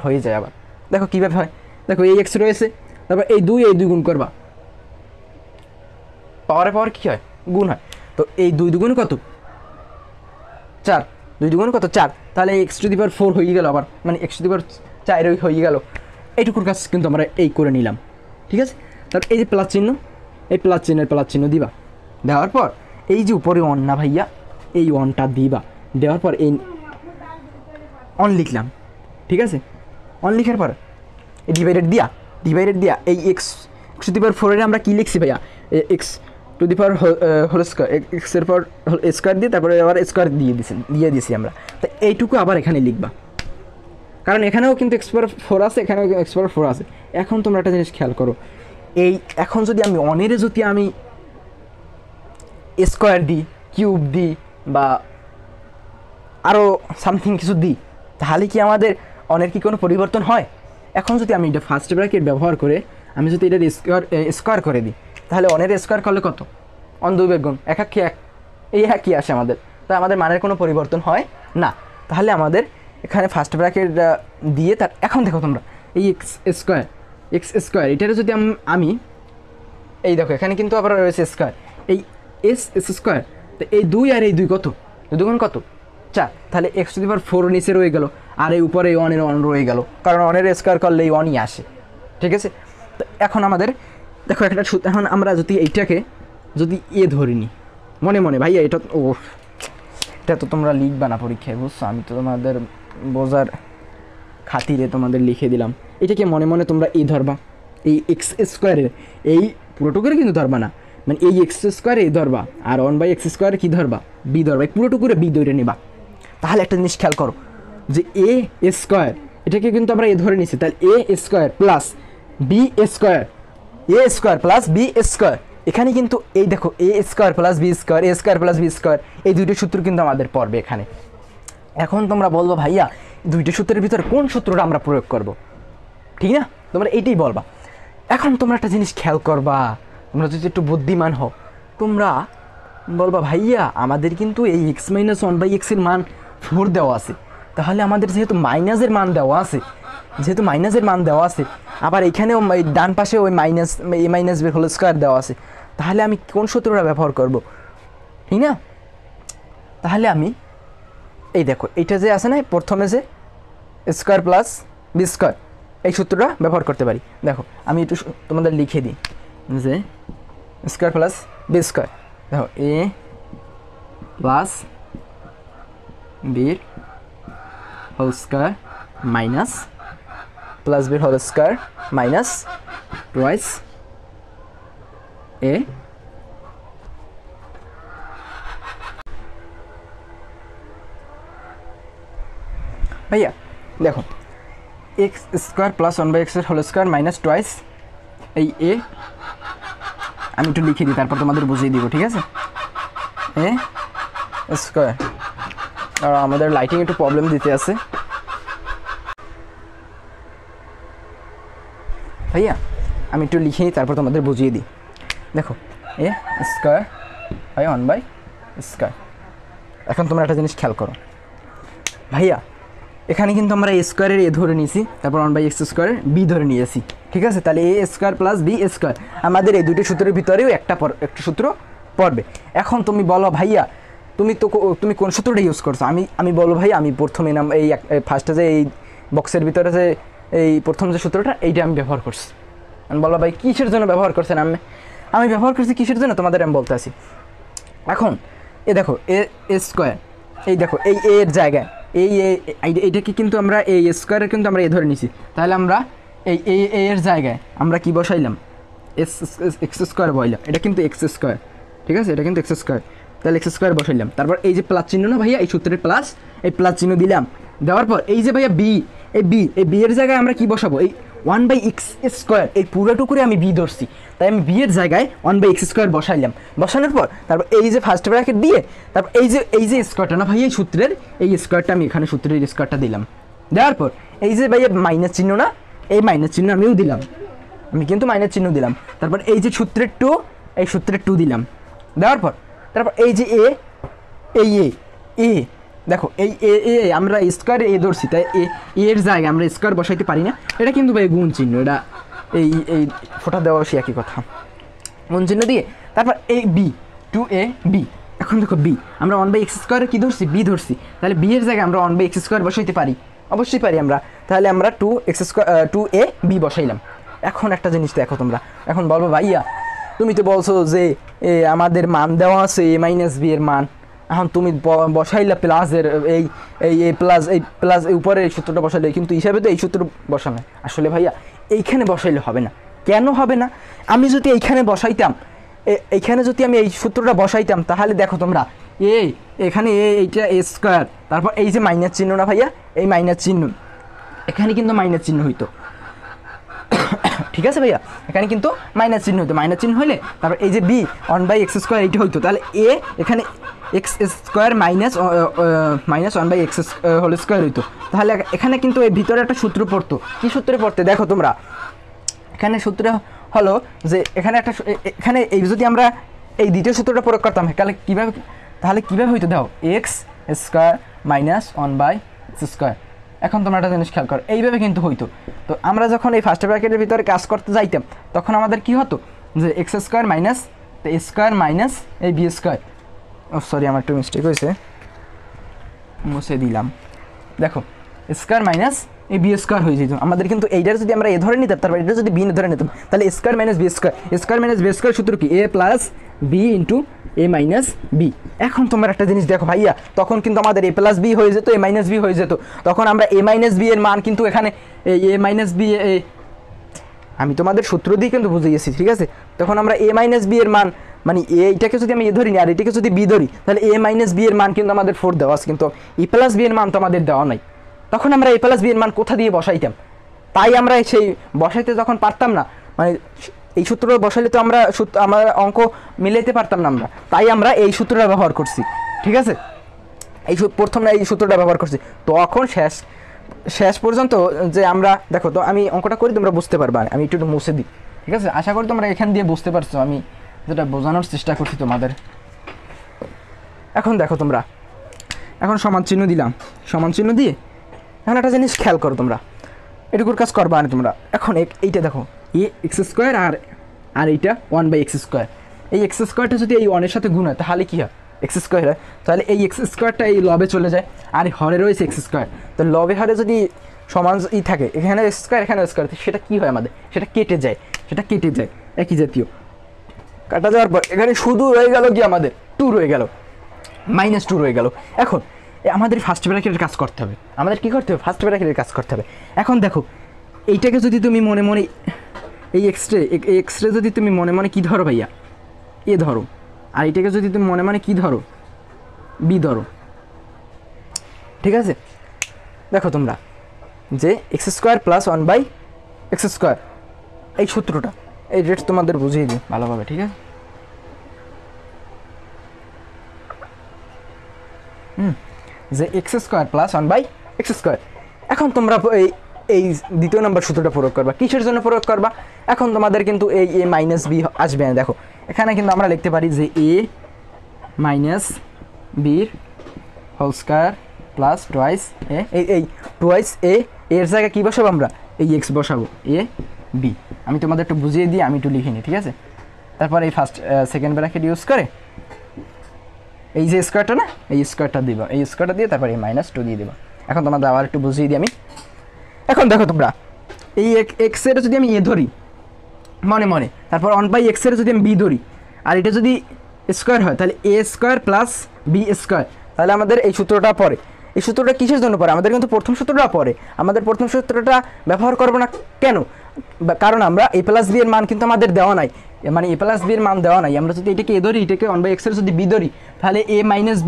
হয়ে যায়। আবার দেখো কীভাবে হয়, দেখো এই এক্স রয়েছে, তারপর এই দুই গুণ করবা, পাওয়ার কী হয়? গুণ হয়। তো এই 2 দুগুণ কত? 4, 2 দুগুণ কত? 4। তাহলে x⁴ হয়ে গেল, আবার মানে x⁴ হয়ে গেল। এইটুকুর কাজ কিন্তু আমরা এই করে নিলাম, ঠিক আছে? তারপর এই যে প্লাস চিহ্ন, এই প্লাস চিহ্ন দিবা, দেওয়ার পর এই যে উপরে অন না ভাইয়া, এই অনটা দিবা, দেওয়ার পর এই অন লিখলাম, ঠিক আছে? অন লিখার পর এই ডিভাইডেড দিয়া এই x⁴ আমরা কী লিখছি ভাইয়া? x⁴ স্কোয়ার, এক্সের পর স্কোয়ার দিয়ে তারপরে আবার স্কোয়ার দিয়ে দিয়েছি আমরা। তো এইটুকু আবার এখানে লিখবা, কারণ এখানেও কিন্তু x⁴ আছে, এখানেও x⁴ আছে। এখন তোমরা একটা জিনিস খেয়াল করো, এই এখন যদি আমি অনেরে যদি আমি স্কোয়ার দিই, কিউব দিই, বা আরও সামথিং কিছু দিই, তাহলে কি আমাদের অনের কি কোনো পরিবর্তন হয়? এখন যদি আমি এটা ফার্স্ট ব্র্যাকেট ব্যবহার করে আমি যদি এটা স্কোয়ার করে দিই, তাহলে অনের স্কোয়ার করলে কত? অন 2 গুণ 1 কি 1, এই একই আসে আমাদের। তাই আমাদের মানের কোনো পরিবর্তন হয় না। তাহলে আমাদের এখানে ফার্স্ট ব্র্যাকেট দিয়ে তার এখন দেখো তোমরা এই এক্স স্কোয়ার এটারে যদি আমি এই দেখো এখানে কিন্তু আবার রয়েছে স্কোয়ার, এই এস স্কোয়ার। তো এই 2 আর এই 2 কত? 2 গুণ কত? 4। তাহলে x⁴ নিচে রয়ে গেল, আর এই উপরে এই অনের অন রয়ে গেল, কারণ অনের স্কোয়ার করলে এই অনই আসে, ঠিক আছে? তো এখন আমাদের দেখো একটা এখন আমরা যদি এইটাকে যদি ধরে নিই মনে মনে, ভাইয়া এটা তো তোমরা লিখবা না পরীক্ষায়, বুঝছো? আমি তো তোমাদের বোঝার খাতিরে তোমাদের লিখে দিলাম। এটাকে মনে মনে তোমরা ধরবা, এই x² এই পুরোটুকুরে কিন্তু ধরবা না, মানে এই x² ধরবা, আর 1/x² কি ধরবা? বি ধরবা, এই পুরোটুকুরে বি ধরে নেবা। তাহলে একটা জিনিস খেয়াল করো যে a² এটাকে কিন্তু আমরা ধরে নিচ্ছি, তাহলে a² plus b² plus b²। এখানে কিন্তু এই দেখো a² প্লাস b² এই দুইটা সূত্র কিন্তু আমাদের পড়বে এখানে। এখন তোমরা বলবো ভাইয়া দুইটা সূত্রের ভিতরে কোন সূত্রটা আমরা প্রয়োগ করব, ঠিক না? তোমরা এইটাই বলবা। এখন তোমরা একটা জিনিস খেয়াল করবা, তোমরা যদি একটু বুদ্ধিমান হও, তোমরা বলবা ভাইয়া আমাদের কিন্তু এই x-1/x এর মান 4 দেওয়া আছে, তাহলে আমাদের যেহেতু মাইনাসের মান দেওয়া আছে, আবার এখানেও ডান পাশে ওই a-b² দেওয়া আছে, তাহলে আমি কোন সূত্রটা ব্যবহার করব, ঠিক না? তাহলে আমি এই দেখো এইটা যে আছে না প্রথমে যে স্কোয়ার প্লাস b² এই সূত্রটা ব্যবহার করতে পারি। দেখো আমি একটু তোমাদের লিখে দিই যে স্কোয়ার প্লাস b², দেখো a plus b² minus plus b² minus twice a ভাইয়া দেখো x² plus 1/x² minus twice এই a, আমি একটু লিখে দিই তারপর তোমাদের বুঝিয়ে দিব, ঠিক আছে? a² আমাদের লাইটিং একটু প্রবলেম দিতে আছে। ভাইয়া আমি একটু লিখে নিই, তারপর তোমাদের বুঝিয়ে দিই। দেখো এ স্কোয়ার বাই 1/স্কোয়ার। এখন তোমরা একটা জিনিস খেয়াল করো ভাইয়া, এখানে কিন্তু আমরা এ স্কোয়ারের এ ধরে নিয়েছি, তারপর 1/x স্কোয়ারের বি ধরে নিয়েছি, ঠিক আছে? তাহলে এ স্কোয়ার প্লাস বি স্কোয়ার আমাদের এই দুটো সূত্রের ভিতরেও একটা সূত্র পড়বে। এখন তুমি বলো ভাইয়া তুমি কোন সূত্রটা ইউজ করছো? আমি বলো ভাই, আমি প্রথমে এই ফার্স্টে যে এই বক্সের ভিতরে যে এই প্রথম যে সূত্রটা এইটা আমি ব্যবহার করছি। আমি বলো ভাই কিসের জন্য ব্যবহার করছেন? আমি ব্যবহার করছি কিসের জন্য তোমাদের আমি বলতে আসি। এখন এ দেখো এ স্কোয়ার, এই দেখো এই এর জায়গায় এইটাকে কিন্তু আমরা এই স্কোয়ারের কিন্তু আমরা এ ধরে নিছি, তাহলে আমরা এই এর জায়গায় আমরা কি বসাইলাম? X square বসাইলাম। এটা কিন্তু এক্স স্কোয়ার, ঠিক আছে? এটা কিন্তু এক্স স্কোয়ার, তাহলে এক্স স্কোয়ার বসাইলাম। তারপর এই যে প্লাস চিহ্ন না ভাইয়া, এই সূত্রের প্লাস, এই প্লাস চিহ্ন দিলাম। দেওয়ার পর এই যে ভাইয়া বি, এই বি এর জায়গায় আমরা কি বসাবো? এই 1/x স্কোয়ার, এই পুরোটুকুরে আমি বি ধরছি, তাই আমি বি এর জায়গায় 1/x স্কোয়ার বসাইলাম। বসানোর পর তারপর এই যে ফার্স্ট ব্র্যাকেট দিয়ে তারপর এই যে স্কোয়ারটা না ভাই, এই সূত্রের এই স্কোয়ারটা আমি এখানে সূত্রের স্কোয়ারটা দিলাম। দেওয়ার পর এই যে ভাইয়া মাইনাস চিহ্ন না, এই মাইনাস চিহ্ন আমিও দিলাম, আমি কিন্তু মাইনাস চিহ্ন দিলাম। তারপর এই যে সূত্রের 2, এই সূত্রের 2 দিলাম। দেওয়ার পর তারপর এই যে এ দেখো এই আমরা স্কোয়ার এ ধরছি, তাই এর জায়গায় আমরা স্কোয়ার বসাইতে পারি না, এটা কিন্তু ভাই গুণ চিহ্ন, এটা এই ফোঁটা দেওয়া সে একই কথা, গুণ চিহ্ন দিয়ে তারপর এই বি 2ab। এখন দেখো বি আমরা 1/x স্কোয়ারে কী ধরছি? বি ধরছি, তাহলে বি এর জায়গায় আমরা 1/x স্কোয়ার বসাইতে পারি, অবশ্যই পারি আমরা। তাহলে আমরা 2ab বসাইলাম। এখন একটা জিনিস দেখো তোমরা, এখন বলবো ভাইয়া তুমি তো বলছো যে আমাদের মান দেওয়া আছে a মাইনাস বি এর মান, এখন তুমি বসাইলা প্লাসের এই প্লাস উপরে এই সূত্রটা বসাইলে, কিন্তু হিসাবে তো এই সূত্র বসানো। আসলে ভাইয়া এইখানে বসাইলে হবে না। কেন হবে না? আমি যদি এইখানে বসাইতাম, এইখানে যদি আমি এই সূত্রটা বসাইতাম, তাহলে দেখো তোমরা এখানে এইটা এ স্কোয়ার, তারপর এই যে মাইনাস চিহ্ন না ভাইয়া, এই মাইনাস চিহ্ন এখানে কিন্তু মাইনাস চিহ্ন হইতো, ঠিক আছে ভাইয়া? এখানে কিন্তু মাইনাস চিহ্ন হইতো, মাইনাস চিহ্ন হইলে তারপর এই যে বি 1/x স্কোয়ার এইটা হইতো, তাহলে এখানে X square minus 1/x whole square হইতো। তাহলে এখানে কিন্তু এই ভিতরে একটা সূত্র পড়তো। কী সূত্রে পড়তে? দেখো তোমরা এখানে সূত্র হলো যে এখানে এই যদি আমরা এই দ্বিতীয় সূত্রটা প্রয়োগ করতাম, তাহলে কীভাবে হইতো? দেখো x square minus 1/x square. এখন তোমরা একটা জিনিস খেয়াল করো, এইভাবে কিন্তু হইতো। তো আমরা যখন এই ফার্স্ট ব্র্যাকেটের ভিতরে কাজ করতে যাইতাম, তখন আমাদের কি হতো? যে x square minus square minus এই বি স্কোয়ার, সরি আমার একটু মিস্টেক হয়েছে, মুছে দিলাম। দেখো স্কোয়ার মাইনাস এই বি স্কোয়ার হয়ে যেত আমাদের, কিন্তু এইটার যদি আমরা এ ধরে নিতাম, তারপর এটা যদি বি ধরে নিতাম, তাহলে স্কোয়ার মাইনাস বি স্কোয়ার সূত্র কি? এ প্লাস বি ইন্টু এ মাইনাস বি। এখন তোমার একটা জিনিস দেখো ভাইয়া, তখন কিন্তু আমাদের এ প্লাস বি হয়ে যেত, এ মাইনাস বি হয়ে যেত। তখন আমরা এ মাইনাস বি এর মান কিন্তু এখানে এ মাইনাস বি, আমি তোমাদের সূত্র দিয়ে কিন্তু বুঝিয়েছি, ঠিক আছে? তখন আমরা এ মাইনাস বি এর মান, মানে এইটাকে যদি আমি এ ধরি আর এটাকে যদি বি ধরি, তাহলে এ মাইনাস বি এর মান কিন্তু আমাদের 4 দেওয়া আছে, কিন্তু এ প্লাস বি এর মান তো আমাদের দেওয়া নাই। তখন আমরা এ প্লাস বি এর মান কোথা দিয়ে বসাইতাম? তাই আমরা সেই বসাইতে যখন পারতাম না, মানে এই সূত্র বসাইলে তো আমরা অঙ্ক মিলাইতে পারতাম না আমরা, তাই আমরা এই সূত্রটা ব্যবহার করছি, ঠিক আছে? প্রথমে এই সূত্রটা ব্যবহার করছি। তখন শেষ পর্যন্ত যে আমরা দেখো, তো আমি অঙ্কটা করি, তোমরা বুঝতে পারবা, আমি একটু মুছে দিই, ঠিক আছে? আশা করি তোমরা এখান দিয়ে বুঝতে পারছো আমি যেটা বোঝানোর চেষ্টা করছি তোমাদের। এখন দেখো তোমরা, এখন সমান চিহ্ন দিলাম, সমান চিহ্ন দিয়ে এখন একটা জিনিস খেয়াল করো তোমরা, এটুকুর কাজ করবা না তোমরা। এখন এইটা দেখো এক্স স্কোয়ার আর এইটা 1/x স্কোয়ার, এই এক্স স্কোয়ারটা যদি এই 1-এর সাথে গুণ হয়, তাহলে কী হয়? এক্স স্কোয়ার হয়। তাহলে এই এক্স স্কোয়ারটা এই লবে চলে যায়, আর হরে রয়েছে এক্স স্কোয়ার। তো লবে হরে যদি সমান থাকে, এখানে স্কোয়ার এখানে স্কোয়ার, সেটা কী হয় আমাদের? সেটা কেটে যায়, একই জাতীয়। কাটা যাওয়ার পর এখানে শুধু রয়ে গেল কি? আমাদের 2 রয়ে গেল, -2 রয়ে গেল। এখন আমাদের ফার্স্ট ব্র্যাকেটের কাজ করতে হবে, আমাদের কী করতে হবে? ফার্স্ট ব্র্যাকেটের কাজ করতে হবে। এখন দেখো এইটাকে যদি তুমি মনে মনে এই এক্সরে যদি তুমি মনে মনে কী ধরো ভাইয়া? এ ধরো, আর এইটাকে যদি তুমি মনে মনে কী ধরো? বি ধরো, ঠিক আছে? দেখো তোমরা যে x square plus 1/x square, এই সূত্রটা, এই রেট তোমাদের বুঝিয়ে দিই ভালোভাবে, ঠিক আছে? যে এক্স স্কোয়ার প্লাস 1/x²। এখন তোমরা এই দ্বিতীয় নম্বর সূত্রটা প্রয়োগ করবা। কিসের জন্য প্রয়োগ করবা? এখন তোমাদের কিন্তু এই a মাইনাস বি আসবে না। দেখো এখানে কিন্তু আমরা লিখতে পারি যে a মাইনাস বির হোল স্কোয়ার প্লাস টোয়াইস এ, এই টোয়াইস এর জায়গায় কী বসাবো আমরা? এই এক্স বসাবো, এ বি। আমি তোমাদের একটু বুঝিয়ে দিই, আমি একটু লিখে নিই, ঠিক আছে? তারপর এই ফার্স্ট সেকেন্ড ব্র্যাকেট ইউজ করে এই যে স্কোয়ারটা না, এই স্কোয়ারটা দিবা, এই স্কোয়ারটা দিয়ে তারপর এই -2 দিয়ে দিবা। এখন তোমাদের আবার একটু বুঝিয়ে দিই আমি। এখন দেখো তোমরা এই এক্সের যদি আমি এ ধরি মনে মনে, তারপর 1/x যদি আমি বি ধরি, আর এটা যদি স্কোয়ার হয় তাহলে এ স্কোয়ার প্লাস বি স্কোয়ার, তাহলে আমাদের এই সূত্রটা পড়ে। এই সূত্রটা কিসের জন্য পড়ে? আমাদের কিন্তু প্রথম সূত্রটা পড়ে। আমাদের প্রথম সূত্রটা ব্যবহার করবো না কেন? কারণ আমরা এ প্লাস বি এর মান কিন্তু আমাদের দেওয়া নাই, মানে এ প্লাস বির মান দেওয়া নাই। আমরা যদি এটাকে এ ধরি, এটাকে 1/x যদি বি ধরি, তাহলে এ মাইনাস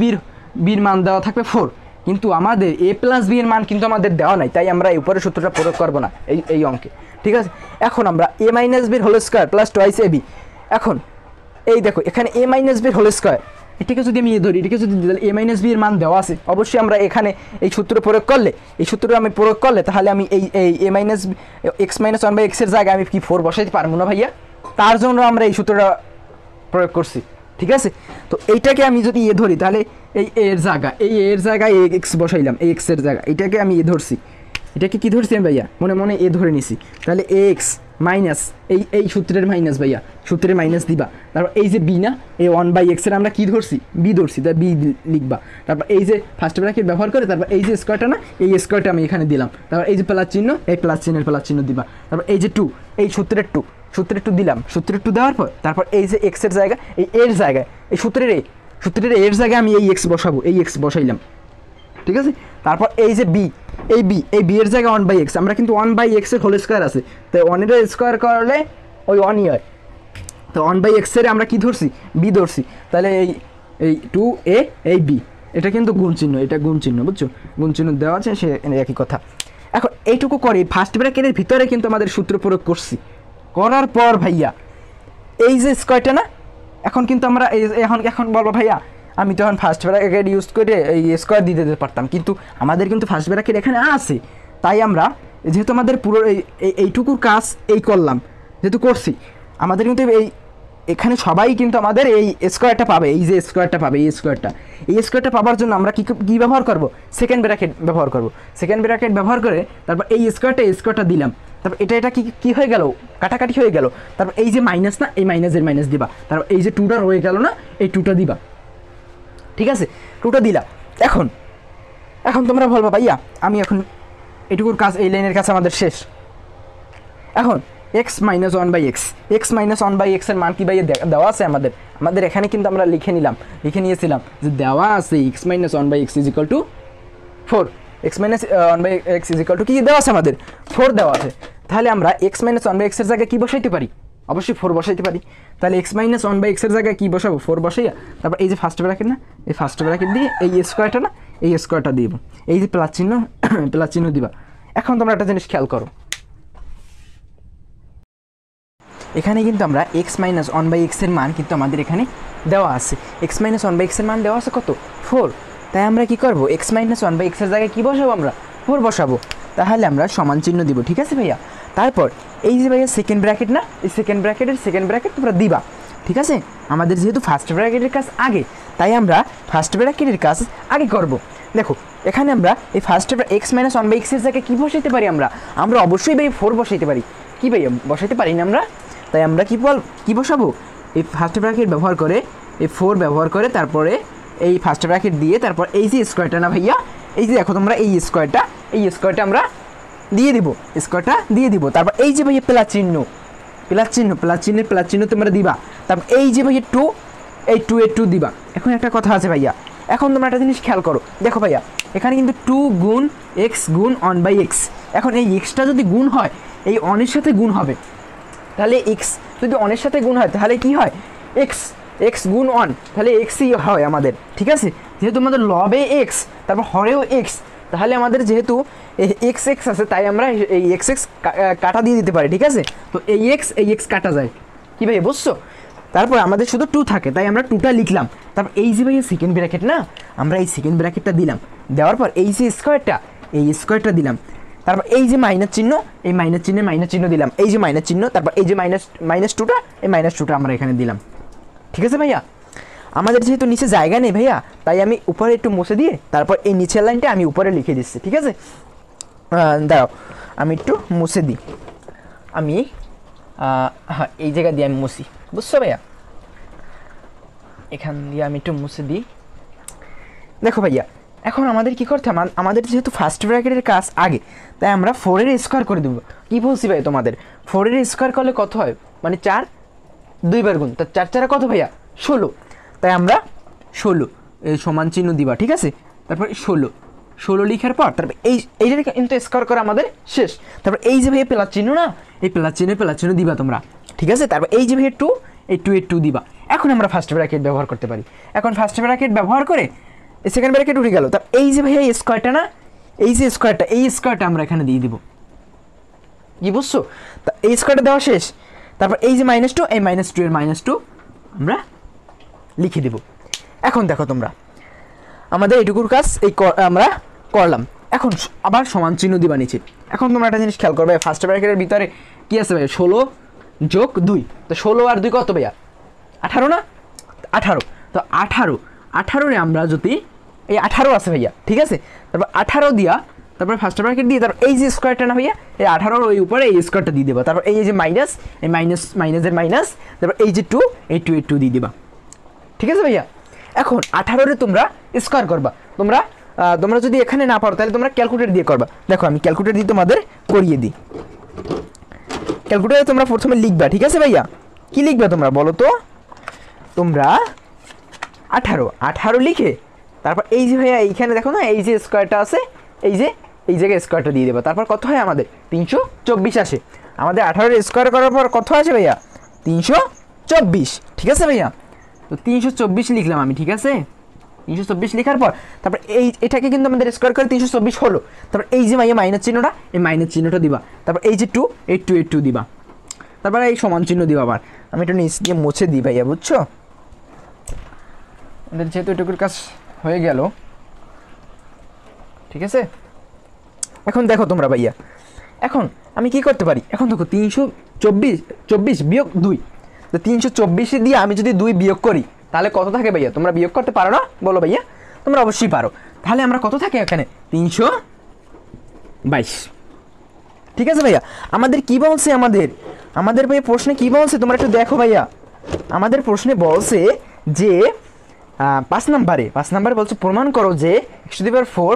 বির মান দেওয়া থাকবে 4, কিন্তু আমাদের এ প্লাস বি এর মান কিন্তু আমাদের দেওয়া নাই, তাই আমরা এই উপরের সূত্রটা প্রয়োগ করবো না এই অঙ্কে, ঠিক আছে? এখন আমরা এ মাইনাস বির whole square plus twice A B. এখন এই দেখো এখানে এ মাইনাস বির হোল স্কোয়ার, এটাকে যদি আমি এ ধরি, এটাকে যদি এ মাইনাস বি এর মান দেওয়া আছে, অবশ্যই আমরা এখানে এই সূত্র প্রয়োগ করলে, এই সূত্রটা আমি প্রয়োগ করলে তাহলে আমি এই এ মাইনাস এক্স মাইনাস 1/x এর জায়গায় আমি কি 4 বসাইতে পারবো না ভাইয়া? তার জন্য আমরা এই সূত্রটা প্রয়োগ করছি, ঠিক আছে? তো এইটাকে আমি যদি এ ধরি, তাহলে এই এর জায়গায় এক্স বসাইলাম, এই এক্সের জায়গা, এটাকে আমি এ ধরছি, এটাকে কি ধরছি আমি ভাইয়া? মনে মনে এ ধরে নিছি। তাহলে এ এক্স মাইনাস এই সূত্রের মাইনাস ভাইয়া, সূত্রের মাইনাস দিবা। তারপর এই যে বি না, এই 1/x এর আমরা কি ধরছি? বি ধরছি, তাই বি লিখবা। তারপর এই যে ফার্স্ট ব্র্যাকেট ব্যবহার করে, তারপর এই যে স্কোয়ারটা না, এই স্কোয়ারটা আমি এখানে দিলাম। তারপর এই যে প্লাস চিহ্ন, এই প্লাস চিহ্নের প্লাস চিহ্ন দিবা। তারপর এই যে 2, এই সূত্রের 2 দিলাম। সূত্রের 2 দেওয়ার পর তারপর এই যে এক্সের জায়গা, এই এর জায়গায়, এই সূত্রের এর জায়গায় আমি এই এক্স বসাবো, এই এক্স বসাইলাম, ঠিক আছে? তারপর এই যে বি, এই বি এর জায়গায় 1/x, আমরা কিন্তু 1/x এর হোল স্কোয়ার আছে, তাই 1 এর স্কোয়ার করলে ওই 1ই হয়। তো 1/x এর আমরা কি ধরছি? বি ধরছি। তাহলে এই 2a এই বি, এটা কিন্তু গুণ চিহ্ন, এটা গুণ চিহ্ন, বুঝছো? গুণ চিহ্ন দেওয়া আছে, সে একই কথা। এখন এইটুকু করে ফার্স্ট ব্র্যাকেটের ভিতরে কিন্তু আমাদের সূত্র প্রয়োগ করছি। করার পর ভাইয়া এই যে স্কোয়ারটা না, এখন কিন্তু আমরা এখন বলবো ভাইয়া আমি তখন ফার্স্ট ব্র্যাকেট ইউজ করে এই স্কোয়ার দিয়ে দিতে পারতাম, কিন্তু আমাদের কিন্তু ফার্স্ট ব্র্যাকেট এখানে আছে, তাই আমরা যেহেতু আমাদের পুরো এইটুকুর কাজ এই করলাম, যেহেতু করছি, আমাদের কিন্তু এখানে সবাই কিন্তু আমাদের এই স্কোয়ারটা পাবে, এই যে স্কোয়ারটা পাবে, এই স্কোয়ারটা পাওয়ার জন্য আমরা কী ব্যবহার করব? সেকেন্ড ব্র্যাকেট ব্যবহার করব। সেকেন্ড ব্র্যাকেট ব্যবহার করে তারপর এই স্কোয়ারটা দিলাম। তারপর এটা কি হয়ে গেল? কাটাকাটি হয়ে গেল। তারপর এই যে মাইনাস না, এই মাইনাসের মাইনাস দিবা। তারপর এই যে 2টা রয়ে গেল না, এই 2টা দিবা, ঠিক আছে? 2টা দিলা। এখন তোমরা বলবা ভাইয়া আমি এখন এটুকুর কাজ, এই লাইনের কাছে আমাদের শেষ। এখন x মাইনাস 1/x এর মান কি ভাইয়া দেওয়া আছে আমাদের এখানে কিন্তু আমরা লিখে নিয়েছিলাম যে দেওয়া আছে x minus 1/x is equal two 4। x minus 1/x is equal two কি দেওয়া আছে? আমাদের 4 দেওয়া আছে। তাহলে আমরা x মাইনাস 1/x এর জায়গায় কী বসাইতে পারি? অবশ্যই 4 বসাইতে পারি। তাহলে x মাইনাস 1/x এর জায়গায় কী বসাবো? 4 বসাইয়া তারপর এই যে ফার্স্ট ব্র্যাকেট না, এই ফার্স্ট ব্র্যাকেট দিয়ে এই স্কোয়ারটা না, এই স্কোয়ারটা দিব, এই যে প্লাস চিহ্ন দিবা। এখন তোমরা একটা জিনিস খেয়াল করো, এখানে কিন্তু আমরা x মাইনাস 1/x এর মান কিন্তু আমাদের এখানে দেওয়া আছে। x মাইনাস 1/x এর মান দেওয়া আছে কত? 4। তাই আমরা কি করব? x মাইনাস 1/x এর জায়গায় কী বসাবো? আমরা 4 বসাবো। তাহলে আমরা সমান চিহ্ন দিব, ঠিক আছে ভাইয়া? তারপর এই যে ভাইয়া সেকেন্ড ব্র্যাকেট না, এই সেকেন্ড ব্র্যাকেট তোমরা দিবা, ঠিক আছে? আমাদের যেহেতু ফার্স্ট ব্র্যাকেটের কাজ আগে, তাই আমরা ফার্স্ট ব্র্যাকেটের কাজ আগে করব। দেখো এখানে আমরা এই ফার্স্ট x মাইনাস 1/x এর জায়গায় কী বসাইতে পারি? আমরা অবশ্যই ভাই 4 বসাইতে পারি। কি ভাইয়া বসাইতে পারি না আমরা? তাই আমরা কি বসাবো? এই ফার্স্ট ব্র্যাকেট ব্যবহার করে, এই 4 ব্যবহার করে, তারপরে এই ফার্স্ট ব্র্যাকেট দিয়ে, তারপর এই যে স্কোয়ারটা না ভাইয়া, এই যে দেখো তোমরা এই স্কোয়ারটা আমরা দিয়ে দিব। তারপর এই যে ভাইয়া প্লাস চিহ্ন তোমরা দিবা। তারপর এই যে ভাইয়া 2, এই 2 এর 2 দিবা। এখন একটা কথা আছে ভাইয়া, এখন তোমরা একটা জিনিস খেয়াল করো, দেখো ভাইয়া এখানে কিন্তু 2 গুণ x গুণ 1/x। এখন এই এক্সটা যদি গুণ হয়, এই 1 এর সাথে গুণ হবে, তাহলে x যদি 1 এর সাথে গুণ হয় তাহলে কি হয়? x গুণ 1, তাহলে xই হয় আমাদের, ঠিক আছে? যেহেতু আমাদের লবে x, তারপর হরেও x, তাহলে আমাদের যেহেতু x আছে, তাই আমরা এই x কাটা দিয়ে দিতে পারি, ঠিক আছে? তো এই x কাটা যায়, কি ভাই বুঝছো? তারপর আমাদের শুধু 2 থাকে, তাই আমরা 2টা লিখলাম। তারপর এই যে ভাইয়া সেকেন্ড ব্র্যাকেট না, আমরা এই সেকেন্ড ব্র্যাকেটটা দিলাম, দেওয়ার পর এই যে স্কোয়ারটা, এই স্কোয়ারটা দিলাম। তারপর এই যে মাইনাস চিহ্ন, এই মাইনাস চিহ্ন দিলাম, এই যে মাইনাস চিহ্ন, তারপর এই যে মাইনাস টুটা, এই মাইনাস টুটা আমরা এখানে দিলাম। ঠিক আছে ভাইয়া, আমাদের যেহেতু নিচে জায়গা নেই ভাইয়া, তাই আমি উপরে একটু মুছে দিয়ে তারপর এই নিচের লাইনটা আমি উপরে লিখে দিচ্ছি। ঠিক আছে, দাঁড়াও আমি একটু মুছে দিই। আমি হ্যাঁ এই জায়গা দিয়ে আমি মুছি, বুঝছো ভাইয়া? এখান দিয়ে আমি একটু মুছে দিই। দেখো ভাইয়া, এখন আমাদের কি করতে হবে, আমাদের যেহেতু ফার্স্ট ব্র্যাকেটের কাজ আগে, তাই আমরা 4-এর স্কোয়ার করে দেবো। কী বলছি ভাই তোমাদের, 4-এর স্কোয়ার করলে কত হয়, মানে 4 2 বার গুণ, তা 4 4 কত ভাইয়া 16, তাই আমরা 16 সমান চিহ্ন দিবা। ঠিক আছে, তারপর 16 লিখার পর তারপর এইটার কিন্তু স্কোয়ার করা আমাদের শেষ। তারপর এই যে ভাইয়া প্লাস চিহ্ন না, এই প্লাস চিহ্ন দিবা তোমরা। ঠিক আছে, তারপর এই যে ভাইয়া 2, এই 2 এর 2 দিবা। এখন আমরা ফার্স্ট ব্র্যাকেট ব্যবহার করতে পারি। এখন ফার্স্ট ব্র্যাকেট ব্যবহার করে এই সেকেন্ড ব্র্যাকেট উঠে গেল। তার এই যে ভাইয়া স্কোয়ারটা না, এই যে স্কোয়ারটা, এই স্কোয়ারটা আমরা এখানে দিয়ে দিব। কি বুঝছো? তা এই স্কোয়ারটা দেওয়া শেষ। তারপর এই যে -2, এই -2 এর -2 আমরা লিখে দেব। এখন দেখো তোমরা, আমাদের এইটুকুর কাজ আমরা করলাম। এখন আবার সমান চিহ্ন দিবা নিচে। এখন তোমরা একটা জিনিস খেয়াল করবে, ফার্স্ট ব্র্যাকেটের ভিতরে কি আছে ভাইয়া, 16 যোগ 2, তো 16 আর 2 কত ভাইয়া 18 না, 18। তো 18 আমরা যদি এই 18 আছে ভাইয়া, ঠিক আছে, তারপর 18 দিয়া, তারপরে ফার্স্ট ব্র্যাকেট দিয়ে, তারপর এই যে স্কোয়ারটা না ভাইয়া, এই 18 ওই উপরে এই স্কোয়ারটা দিয়ে দেবা। তারপর এই যে মাইনাস, এই মাইনাসের মাইনাস, তারপর এই যে 2, এই 2 এর 2 দিয়ে দিবা। ঠিক আছে ভাইয়া, এখন 18-রে তোমরা স্কোয়ার করবা। তোমরা যদি এখানে না পারো তাহলে তোমরা ক্যালকুলেটর দিয়ে করবা। দেখো আমি ক্যালকুলেটর দিয়ে তোমাদের করিয়ে দিই। ক্যালকুলেটরে তোমরা প্রথমে লিখবা। ঠিক আছে ভাইয়া, কি লিখবা তোমরা বলো তো? তোমরা 18 লিখে তারপর এই যে ভাইয়া এইখানে দেখো না, এই যে স্কোয়ারটা আছে, এই জায়গায় স্কোয়ারটা দিয়ে দেবা। তারপর কত হয় আমাদের 324 আসে। আমাদের 18-এর স্কোয়ার করার পর কত আসে ভাইয়া 324। ঠিক আছে ভাইয়া, তো 324 লিখলাম আমি। ঠিক আছে, 324 লেখার পর তারপর এটাকে কিন্তু আমাদের স্কোয়ার করে 324 হলো। তারপর এই যে ভাইয়া মাইনাস চিহ্নটা, এই মাইনাস চিহ্নটা দিবা। তারপর এই যে 2, এই 2 এর 2 দিবা। তারপর এই সমান চিহ্ন দিবা। আবার আমি একটু নিচ দিয়ে মুছে দিই ভাইয়া, বুঝছো? আমাদের যেহেতু এটুকুর কাজ হয়ে গেল। ঠিক আছে, এখন দেখো তোমরা ভাইয়া, এখন আমি কি করতে পারি, এখন দেখো 324 বিয়োগ 2, তো 324 দিয়ে আমি যদি 2 বিয়োগ করি তাহলে কত থাকে ভাইয়া? তোমরা বিয়োগ করতে পারো না? বলো ভাইয়া, তোমরা অবশ্যই পারো। তাহলে আমরা কত থাকে এখানে 322। ঠিক আছে ভাইয়া, আমাদের কি বলছে, আমাদের ভাইয়া প্রশ্নে কি বলছে তোমরা একটু দেখো ভাইয়া। আমাদের প্রশ্নে বলছে যে 5 নাম্বারে বলছে প্রমাণ করো যে x⁴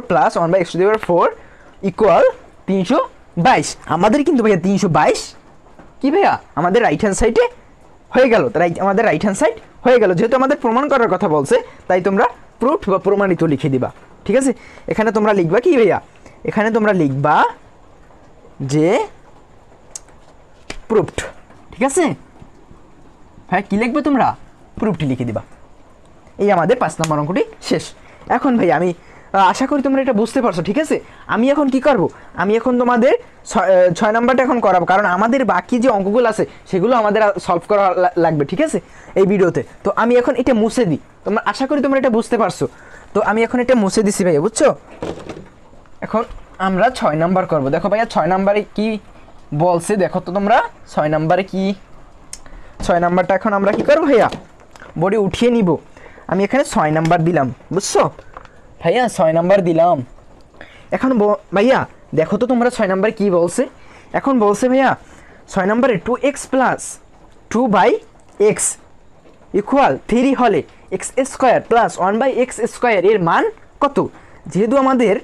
প্লাস 1/x⁴ ইকুয়াল 322। আমাদের কিন্তু ভাইয়া 322 কি ভাইয়া আমাদের রাইট হ্যান্ড সাইডে হয়ে গেল। তাই আমাদের রাইট হ্যান্ড সাইড হয়ে গেল। যেহেতু আমাদের প্রমাণ করার কথা বলছে, তাই তোমরা প্রুফড বা প্রমাণিত লিখে দিবা। ঠিক আছে, এখানে তোমরা লিখবা কি ভাইয়া, এখানে তোমরা লিখবা যে প্রুফড। ঠিক আছে ভাই, কি লিখবে তোমরা? প্রুফড লিখে দিবা। এই আমাদের 5 নম্বর অঙ্কটি শেষ। এখন ভাই আমি আশা করি তোমরা এটা বুঝতে পারছো। ঠিক আছে, আমি এখন কি করব, আমি এখন তোমাদের 6 নাম্বারটা এখন করাবো, কারণ আমাদের বাকি যে অঙ্কগুলো আছে সেগুলো আমাদের সলভ করা লাগবে। ঠিক আছে, এই ভিডিওতে। তো আমি এখন এটা মুছে দিই। তোমরা আশা করি তোমরা এটা বুঝতে পারছো। তো আমি এখন এটা মুছে দিছি ভাইয়া, বুঝছো? এখন আমরা 6 নাম্বার করব। দেখো ভাইয়া 6 নাম্বারে কি বলছে দেখো তো তোমরা। 6 নাম্বারে কি, 6 নাম্বারটা এখন আমরা কি করবো ভাইয়া, বোর্ডে উঠিয়ে নিব। আমি এখানে 6 নাম্বার দিলাম, বুঝছো ভাইয়া? 6 নাম্বার দিলাম। এখন ভাইয়া দেখো তো তোমরা 6 নাম্বারে কি বলছে। এখন বলছে ভাইয়া 6 নাম্বারে 2x প্লাস 2/x ইকুয়াল 3 হলে x² প্লাস 1/x² এর মান কত? যেহেতু আমাদের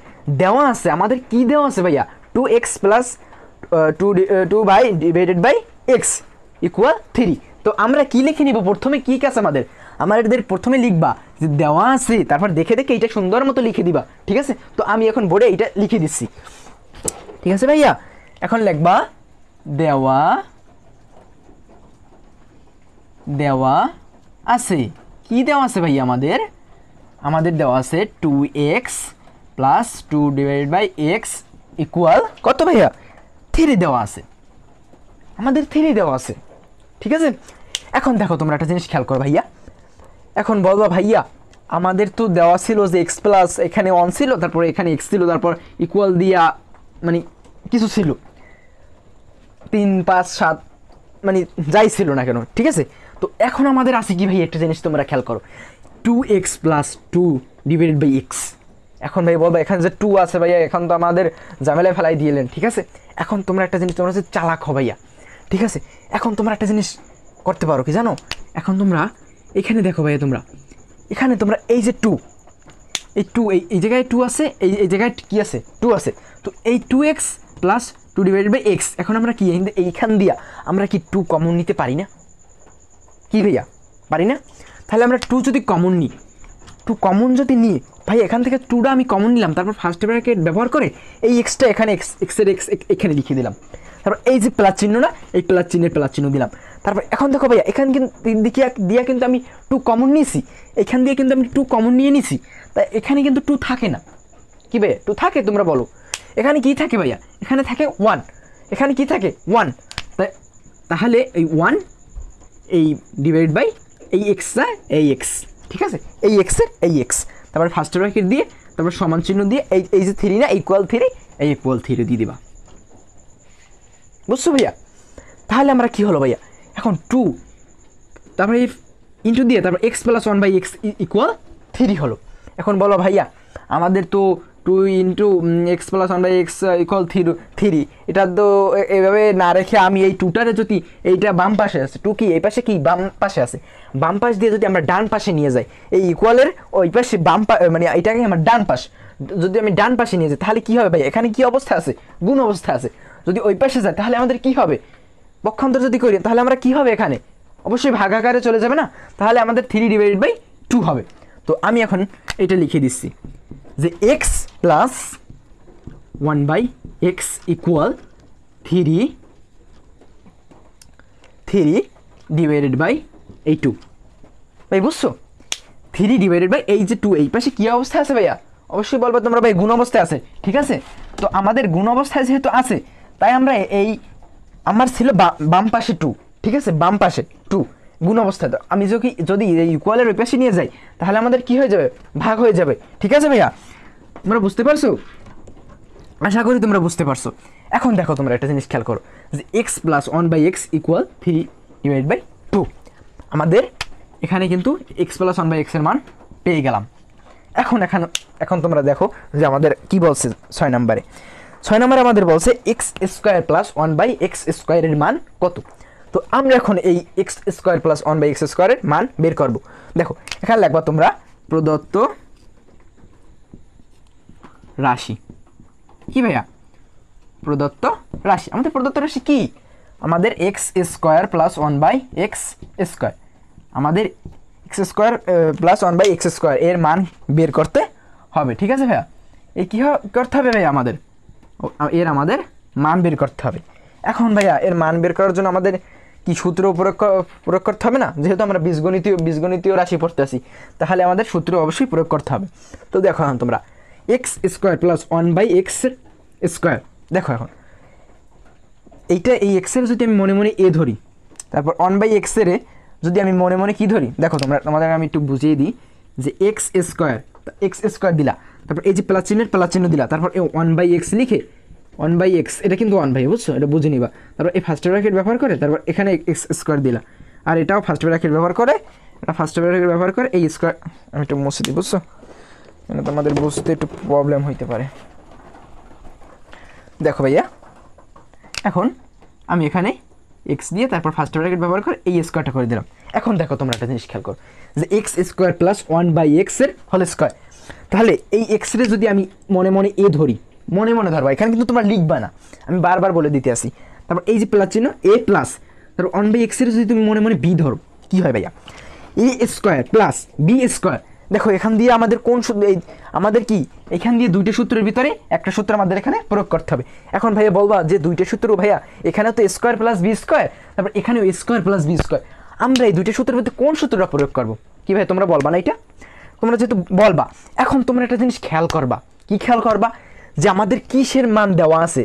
দেওয়া আছে, আমাদের কি দেওয়া আছে ভাইয়া, 2x প্লাস 2/x ইকুয়াল 3। তো আমরা কি লিখে নিব প্রথমে? কি কাজ আমাদের প্রথমে লিখবা যে দেওয়া আছে, তারপর দেখে এটা সুন্দর মতো লিখে দিবা। ঠিক আছে, তো আমি এখন বোর্ডে এটা লিখে দিচ্ছি। ঠিক আছে ভাইয়া, এখন লিখবা দেওয়া আছে। কি দেওয়া আছে ভাইয়া? আমাদের দেওয়া আছে 2x প্লাস 2/x ইকুয়াল কত ভাইয়া? 3 দেওয়া আছে, আমাদের 3 দেওয়া আছে। ঠিক আছে, এখন দেখো তোমরা একটা জিনিস খেয়াল করো ভাইয়া, এখন বলবা ভাইয়া আমাদের তো দেওয়া ছিল যে এক্স প্লাস এখানে 1 ছিল, তারপর এখানে এক্স ছিল, তারপর ইকুয়াল দিয়া মানে কিছু ছিল 3 5 7 মানে যাই ছিল না কেন, ঠিক আছে। তো এখন আমাদের আছে কি ভাই, একটা জিনিস তোমরা খেয়াল করো, 2x plus 2 divided by x. এখন ভাই বলবা এখানে যে 2 আছে ভাইয়া, এখন তো আমাদের ঝামেলায় ফেলাই দিলেন, ঠিক আছে। এখন তোমরা একটা জিনিস, তোমরা হচ্ছে চালাক হো ভাইয়া, ঠিক আছে। এখন তোমরা একটা জিনিস করতে পারো কি জানো, এখন তোমরা এখানে দেখো ভাইয়া, তোমরা এখানে তোমরা এই যে 2, এই 2 এই জায়গায় 2 আছে, এই জায়গায় কি আছে 2 আছে, তো এই 2x plus 2 divided by x. এখন আমরা কি এইখান দিয়া আমরা কি 2 কমন নিতে পারি না, কি ভাইয়া পারি না? তাহলে আমরা 2 যদি কমন নিই, 2 কমন যদি নিই ভাই, এখান থেকে 2টা আমি কমন নিলাম, তারপর ফার্স্ট ব্র্যাকেট ব্যবহার করে এই এক্সটা এখানে এক্সের এক্স এখানে লিখে দিলাম, তারপর এই যে প্লাস চিহ্ন না, এই প্লাস চিহ্নের প্লাস চিহ্ন দিলাম। তারপর এখন দেখো ভাইয়া এখানে কিন্তু দিয়া কিন্তু আমি 2 কমন নিয়েছি, এখান দিয়ে কিন্তু আমি 2 কমন নিয়ে নিছি, তাই এখানে কিন্তু 2 থাকে না, কি ভাইয়া 2 থাকে? তোমরা বলো এখানে কি থাকে ভাইয়া? এখানে থাকে 1, এখানে কি থাকে 1, তাহলে এই 1 এই ডিভাইড বাই এই এক্সটা এই এক্স, ঠিক আছে, এই এক্সের এই এক্স, তারপর ফার্স্ট ব্র্যাকেট দিয়ে তারপর সমান চিহ্ন দিয়ে এই যে 3 না ইকুয়াল 3, এই ইকুয়াল 3 দিয়ে দিবা, বুঝছো ভাইয়া? তাহলে আমরা কি হলো ভাইয়া, এখন 2 তারপরে ইন্টু দিয়ে তারপর X plus 1 by X equal 3 হলো। এখন বলো ভাইয়া আমাদের তো 2 into X plus 1 by X equal 3, এটা তো এভাবে না রেখে আমি এই 2টারে যদি এইটা বাম পাশে আছে 2 কি এই পাশে কি বাম পাশে আছে, বাম পাশ দিয়ে যদি আমরা ডান পাশে নিয়ে যাই, এই ইকুয়ালের ওই পাশে মানে এটাকে আমার ডান পাশ যদি আমি ডান পাশে নিয়ে যাই, তাহলে কি হবে ভাই? এখানে কি অবস্থা আছে? গুণ অবস্থা আছে। যদি ওই পাশে যায় তাহলে আমাদের কি হবে? পক্ষান্তর যদি করি তাহলে আমরা কি হবে? এখানে অবশ্যই ভাগাকারে চলে যাবে না, তাহলে আমাদের 3 ডিভাইডেড বাই 2 হবে। তো আমি এখন এটা লিখে দিচ্ছি যে X plus 1 by X equal 3 divided by এই 2। ভাই বুঝছো? 3 ডিভাইডেড বাই এই যে 2, এই পাশে কী অবস্থা আছে ভাইয়া? অবশ্যই বলবো তোমরা ভাই গুণ অবস্থায় আছে, ঠিক আছে। তো আমাদের গুণ অবস্থায় যেহেতু আছে, তাই আমরা এই আমার ছিল বাম পাশে 2, ঠিক আছে, বাম পাশে 2 গুণ অবস্থায়। তো আমি যদি এই ইকুয়ালের ওই পাশে নিয়ে যাই তাহলে আমাদের কি হয়ে যাবে? ভাগ হয়ে যাবে, ঠিক আছে ভাইয়া? তোমরা বুঝতে পারছো? আশা করি তোমরা বুঝতে পারছো। এখন দেখো তোমরা একটা জিনিস খেয়াল করো যে X plus 1 by X equal 3 divide by 2। আমাদের এখানে কিন্তু এক্স প্লাস 1 বাই এক্সের মান পেয়ে গেলাম। এখন তোমরা দেখো যে আমাদের কি বলছে 6 নম্বরে আমাদের বলছে X square plus 1 by X স্কোয়ারের মান কত। তো আমরা এখন এই X square plus 1 by X স্কোয়ারের মান বের করব। দেখো এখানে লিখবা তোমরা প্রদত্ত রাশি, কি ভাইয়া? প্রদত্ত রাশি। আমাদের প্রদত্ত রাশি কি? আমাদের X square plus 1 by X square, আমাদের X square plus 1 by X square এর মান বের করতে হবে, ঠিক আছে ভাইয়া? এই কী করতে হবে ভাইয়া? আমাদের আমাদের মান বের করতে হবে। এখন ভাইয়া এর মান বের করার জন্য আমাদের কি সূত্র প্রয়োগ করতে হবে না? যেহেতু আমরা বীজগণিতীয় রাশি পড়তে আসি, তাহলে আমাদের সূত্র অবশ্যই প্রয়োগ করতে হবে। তো দেখো এখন তোমরা X square plus 1 by X square, দেখো এখন এইটা এই এক্সের যদি আমি মনে মনে এ ধরি, তারপর 1 বাই এক্সের যদি আমি মনে মনে কি ধরি, দেখো তোমাদের আমি একটু বুঝিয়ে দিই যে এক্স স্কোয়ার দিলা, তারপর এই যে প্লাস চিহ্ন দিলা, তারপর 1 বাই এক্স লিখে 1 বাই এক্স, এটা কিন্তু 1 বাই, বুঝছো? এটা বুঝে নিবা। তারপর এই ফার্স্ট ব্র্যাকেট ব্যবহার করে তারপর এখানে এক্স স্কোয়ার দিলা, আর এটাও ফার্স্ট ব্র্যাকেট ব্যবহার করে, এই স্কোয়ার আমি একটু মুছে দিই, বুঝছো? মানে তোমাদের বুঝতে একটু প্রবলেম হইতে পারে। দেখো ভাইয়া এখন আমি এখানে এক্স দিয়ে তারপর ফার্স্ট ব্র্যাকেট ব্যবহার করে এই স্কোয়ারটা করে দিলাম। এখন দেখো তোমরা একটা জিনিস খেয়াল করো যে এক্স স্কোয়ার প্লাস 1 বাই এক্সের হোল স্কোয়ার, তাহলে এই এক্সরে যদি আমি মনে মনে এ ধরি, মনে ধরবা, এখানে কিন্তু তোমরা লিখবা না, আমি বারবার বলে দিতে আসি। তারপর এই যে প্লাস চিহ্ন এ প্লাস, তারপর 1 বাই এক্সের যদি তুমি মনে বি ধরো, কী হয় ভাইয়া? এ স্কোয়ার প্লাস বি স্কোয়ার। দেখো এখান দিয়ে আমাদের কোন সূত্র, আমাদের কি এখান দিয়ে 2টা সূত্রের ভিতরে একটা সূত্র আমাদের এখানে প্রয়োগ করতে হবে। এখন ভাইয়া বলবা যে 2টা সূত্র ভাইয়া, এখানে তো স্কোয়ার প্লাস বি স্কোয়ার, তারপর এখানেও স্কোয়ার প্লাস বি স্কোয়ার, আমরা এই 2টা সূত্রের মধ্যে কোন সূত্রটা প্রয়োগ করবো? কি ভাই তোমরা বলবা না এটা? তোমরা যেহেতু বলবা, এখন তোমরা একটা জিনিস খেয়াল করবা, কি খেয়াল করবা? যে আমাদের কিসের মান দেওয়া আছে?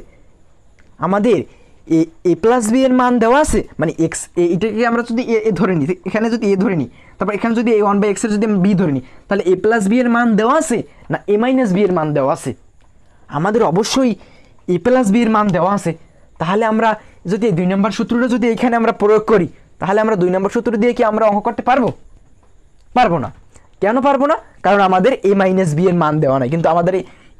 আমাদের এ এ প্লাস বি এর মান দেওয়া আছে, মানে এক্স এটাকে আমরা যদি এ ধরে নিই, এখানে যদি এ ধরে নিই, তারপর এখানে যদি এই 1/x এর যদি আমি বি ধরে নিই, তাহলে এ প্লাস বি এর মান দেওয়া আছে না এ মাইনাস বি এর মান দেওয়া আছে? আমাদের অবশ্যই এ প্লাস বি এর মান দেওয়া আছে। তাহলে আমরা যদি এই 2 নম্বর সূত্রটা যদি এখানে আমরা প্রয়োগ করি, তাহলে আমরা 2 নম্বর সূত্র দিয়ে কি আমরা অঙ্ক করতে পারবো? পারবো না। কেন পারবো না? কারণ আমাদের এ মাইনাস বি এর মান দেওয়া নাই, কিন্তু আমাদের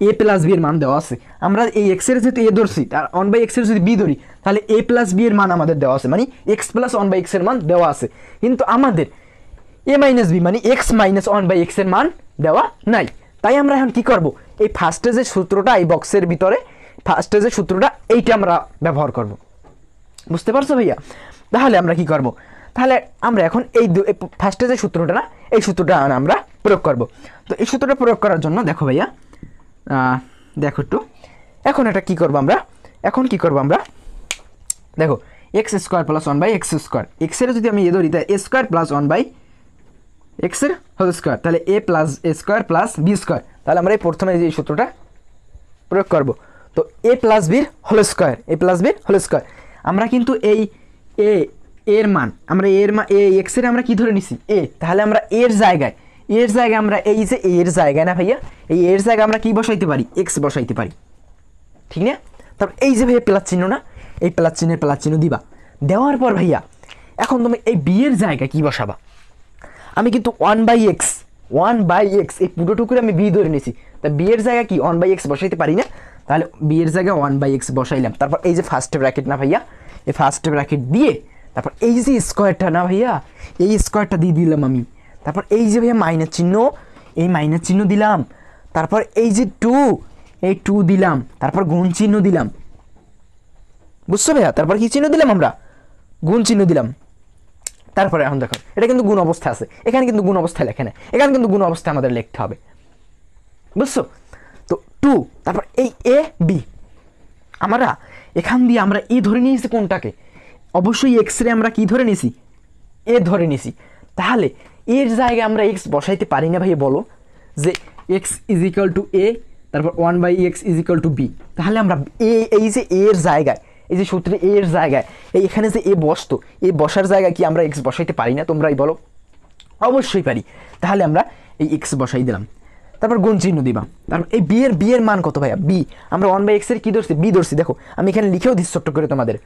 এ প্লাস বি এর মান দেওয়া আছে। আমরা এই এক্স এর যেহেতু এ ধরছি, তার 1/x এর যদি বি ধরি, তাহলে এ প্লাস বি এর মান আমাদের দেওয়া আছে, মানে এক্স প্লাস 1/x এর মান দেওয়া আছে। কিন্তু আমাদের এ মাইনাস বি মানে এক্স মাইনাস 1/x এর মান দেওয়া নাই। তাই আমরা এখন কি করব, এই ফার্স্টে যে সূত্রটা এই বক্সের ভিতরে ফার্স্টে যে সূত্রটা এইটা আমরা ব্যবহার করব। বুঝতে পারছো ভাইয়া? তাহলে আমরা কি করব, তাহলে আমরা এখন এই ফার্স্টে যে সূত্রটা না, এই সূত্রটা আমরা প্রয়োগ করব। তো এই সূত্রটা প্রয়োগ করার জন্য দেখো ভাইয়া, দেখো একটু, এখন এটা কি করব আমরা, এখন কি করব আমরা, দেখো x square plus 1/x square, x এর যদি আমি এ ধরি তাই এ স্কোয়ার প্লাস 1/x এর হোল স্কোয়ার, তাহলে এ প্লাস এ স্কোয়ার প্লাস বি স্কোয়ার। তাহলে আমরা এই প্রথমে যে সূত্রটা প্রয়োগ করব, তো এ প্লাস বির হোল স্কোয়ার, এ প্লাস বির হোল স্কোয়ার। আমরা কিন্তু এই এর মান আমরা এর মান এক্স এর আমরা কি ধরে নিছি এ, তাহলে আমরা এর জায়গায় আমরা এই যে এর জায়গায় না ভাইয়া, এই এর জায়গায় আমরা কি বসাইতে পারি, এক্স বসাইতে পারি, ঠিক না? তারপর এই যে ভাইয়া প্লাস চিহ্ন না, এই প্লাস চিহ্নের প্লাস চিহ্ন দিবা। দেওয়ার পর ভাইয়া এখন তুমি এই বি এর জায়গায় কি বসাবা? আমি কিন্তু 1/x এই পুরোটুকুরে আমি বি ধরে নিয়েছি, তা বি এর জায়গায় কি 1/x বসাইতে পারি না? তাহলে বি এর জায়গায় 1/x বসাইলাম। তারপর এই যে ফার্স্ট ব্র্যাকেট না ভাইয়া, এই ফার্স্ট ব্র্যাকেট দিয়ে তারপর এই যে স্কোয়ারটা না ভাইয়া, এই স্কোয়ারটা দিয়ে দিলাম আমি। তারপর এই যে ভাইয়া মাইনাস চিহ্ন, এই মাইনাস চিহ্ন দিলাম। তারপর এই যে 2, এই 2 দিলাম। তারপর গুণ চিহ্ন দিলাম, বুঝছো ভাইয়া? তারপর কি চিহ্ন দিলাম আমরা? গুণ চিহ্ন দিলাম। তারপরে এখন দেখো এটা কিন্তু গুণ অবস্থা আছে, এখানে কিন্তু গুণ অবস্থায় লেখে না, এখানে কিন্তু গুণ অবস্থায় আমাদের লিখতে হবে, বুঝছো? তো 2, তারপর এই এ বি, আমরা এখান দিয়ে আমরা এ ধরে নিয়েছি কোনটাকে? অবশ্যই এক্স রে আমরা কি ধরে নিয়েছি? এ ধরে নিয়েছি। তাহলে এর জায়গায় আমরা এক্স বসাইতে পারি না ভাই? বলো যে এক্স ইজ ইকুয়াল টু এ, তারপর 1/x is equal two B. তাহলে আমরা এই যে এর জায়গায়, এই যে সূত্রে এর জায়গায় এখানে যে এ বসতো, এই বসার জায়গায় কি আমরা এক্স বসাইতে পারি না? তোমরাই বলো। অবশ্যই পারি। তাহলে আমরা এই এক্স বসাই দিলাম, তারপর গুণ চিহ্ন দিবা। তারপর এই বি এর মান কত ভাইয়া? বি আমরা 1/x এর কি ধরছি? বি ধরছি। দেখো আমি এখানে লিখেও দিচ্ছি ছোট্ট করে তোমাদের।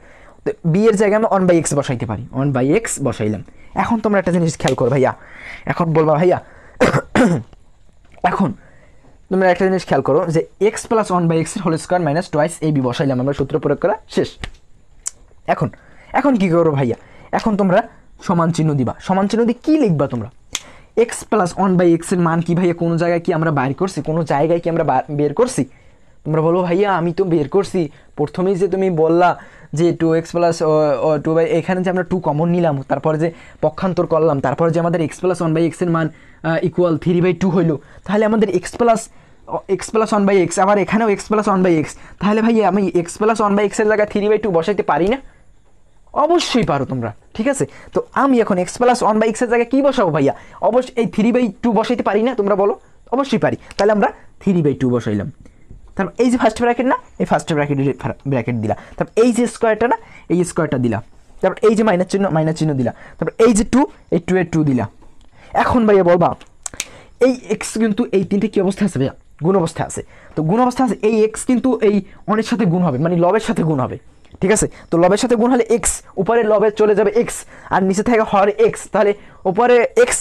তো বি এর জায়গায় আমরা 1/x বসাইতে পারি, 1/x বসাইলাম। এখন তোমরা একটা জিনিস খেয়াল করো ভাইয়া, এখন বলবা ভাইয়া এখন তোমরা একটা জিনিস খেয়াল করো যে এক্স প্লাস 1/x এর হোল স্কোয়ার মাইনাস টোয়াইস এই বি বসাইলাম, আমরা সূত্র প্রয়োগ করা শেষ। এখন কি করো ভাইয়া? এখন তোমরা সমান চিহ্ন দিবা। সমান চিহ্ন দিয়ে কি লিখবা তোমরা? এক্স প্লাস 1/x এর মান কি ভাইয়া কোনো জায়গায় কি আমরা বাইর করছি? কোনো জায়গায় কি আমরা বের করছি? তোমরা বলো ভাইয়া আমি তো বের করছি। প্রথমেই যে তুমি বললা যে 2x প্লাস 2 এখানে যে আমরা 2 কমন নিলাম, তারপরে যে পক্ষান্তর করলাম, তারপরে যে আমাদের এক্স প্লাস 1/x এর মান ইকুয়াল 3/2 হইলো, তাহলে আমাদের এক্স প্লাস 1/x, আবার এখানেও এক্স প্লাস 1/x, তাহলে ভাইয়া আমি এক্স প্লাস 1/x এর জায়গায় 3/2 বসাইতে পারি না? অবশ্যই পারো তোমরা, ঠিক আছে? তো আমি এখন এক্স প্লাস 1/x এর জায়গায় কি বসাবো ভাইয়া? অবশ্যই এই 3/2 বসাইতে পারি না? তোমরা বলো। অবশ্যই পারি। তাহলে আমরা 3/2 বসাইলাম। তারপর এই যে ফার্স্ট ব্র্যাকেট না, এই ফার্স্ট ব্র্যাকেট দিলা। তারপর এই যে স্কোয়ারটা না, এই স্কোয়ারটা দিলা। তারপর এই যে মাইনাস চিহ্ন দিলা। তারপর এই যে 2, এই 2 এর 2 দিলা। এখন ভাইয়া বলবা এই এক্স কিন্তু এই তিনটে কি অবস্থা আছে ভাইয়া? গুণ অবস্থা আছে। তো গুণ অবস্থা আছে, এই এক্স কিন্তু এই অনের সাথে গুণ হবে, মানে লবের সাথে গুণ হবে, ঠিক আছে? তো লবের সাথে গুণ হলে এক্স, উপরে লবে চলে যাবে এক্স, আর নিচে থাকে হরে এক্স। তাহলে উপরে এক্স,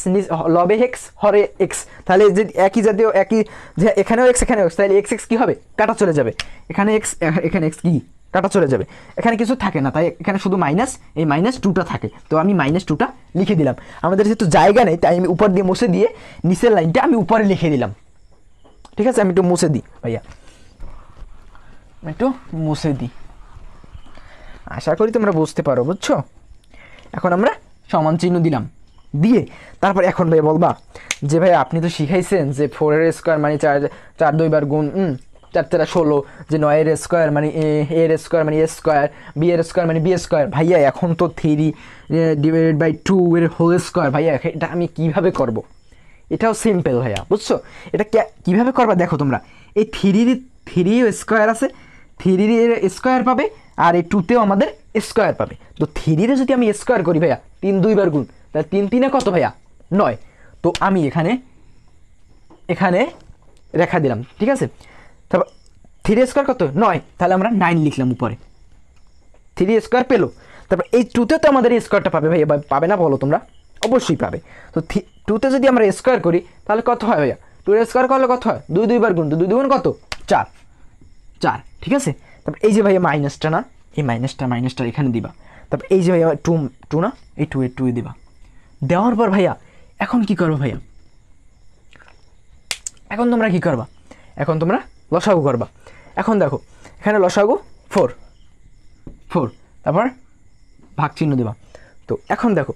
লবে এক্স, হরে এক্স। তাহলে যে একই জাতীয় একই, যে এখানেও এক্স এখানেও এক্স, তাহলে এক্স কি হবে? কাটা চলে যাবে। এখানে এক্স, এখানে এক্স কি কাটা চলে যাবে। এখানে কিছু থাকে না, তাই এখানে শুধু মাইনাস, এই -2টা থাকে। তো আমি -2টা লিখে দিলাম। আমাদের যেহেতু জায়গা নেই, তাই আমি উপর দিয়ে মুছে দিয়ে নিচের লাইনটা আমি উপরে লিখে দিলাম, ঠিক আছে? আমি একটু মুছে দিই ভাইয়া, একটু মুছে দিই, আশা করি তোমরা বুঝতে পারো, বুঝছো? এখন আমরা সমান চিহ্ন দিলাম, দিয়ে তারপর এখন ভাই বলবা যে ভাই আপনি তো শিখাইছেন যে 4 এর স্কোয়ার মানে 4 2 বার গুণ 4 4 16, যে 9 এর স্কোয়ার মানে এর স্কোয়ার মানে এ স্কোয়ার, বি এর স্কোয়ার মানে বি স্কোয়ার। ভাইয়া এখন তো 3/2 এর হোল স্কোয়ার। ভাইয়া এটা আমি কিভাবে করব? এটাও সিম্পল ভাইয়া, বুঝছো? এটা কিভাবে করবা দেখো তোমরা, এই 3 স্কোয়ার আছে, 3 এর স্কোয়ার পাবে, আর এই 2তেও আমাদের স্কোয়ার পাবে। তো 3 যদি আমি স্কোয়ার করি ভাইয়া 3 2বার গুণ, তাহলে 3 3 কত ভাইয়া 9। তো আমি এখানে রেখা দিলাম, ঠিক আছে। তারপর 3 স্কোয়ার কত 9, তাহলে আমরা 9 লিখলাম উপরে, 3 স্কোয়ার পেলো। তারপর এই 2তে তো আমাদের স্কোয়ারটা পাবে ভাইয়া, পাবে না বলো তোমরা? অবশ্যই পাবে। তো 2তে যদি আমরা স্কোয়ার করি তাহলে কত হয় ভাইয়া, 2 স্কোয়ার করলে কত হয় 2 2বার গুণ, তো 2 2 গুণ কত 4, 4, ঠিক আছে। তারপর এই যে ভাইয়া মাইনাসটা না, এই মাইনাসটা এখানে দিবা। তারপর এই যে ভাইয়া 2 না, এই 2 দিবা। দেওয়ার পর ভাইয়া এখন কি করবো ভাইয়া, এখন তোমরা কি করবা, এখন তোমরা লসাগু করবা। এখন দেখো এখানে লসাগু 4, তারপর ভাগ চিহ্ন দেবা। তো এখন দেখো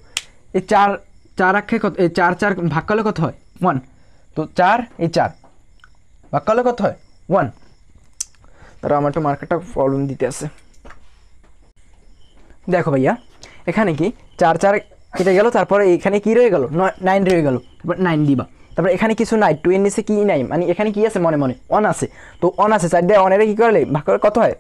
এই 4 আক্ষে কত, এই 4 ভাগ করলে কত হয় 1। তো 4 এই 4 ভাগ করলে কত হয় 1। তারা আমার তো মার্কেটটা প্রবলেম দিতে আছে। দেখো ভাইয়া এখানে কি 4 কেটে গেল, তারপরে এখানে কি রয়ে গেল 9 রয়ে গেল, তারপর 9 দিবা। তারপরে এখানে কিছু নাই, 2 এর নিচে কি নাই, মানে এখানে কি আছে মনে 1 আছে। তো 1 আছে, 4 দিয়ে 1 এর কি করলে ভাগ করলে কত হয়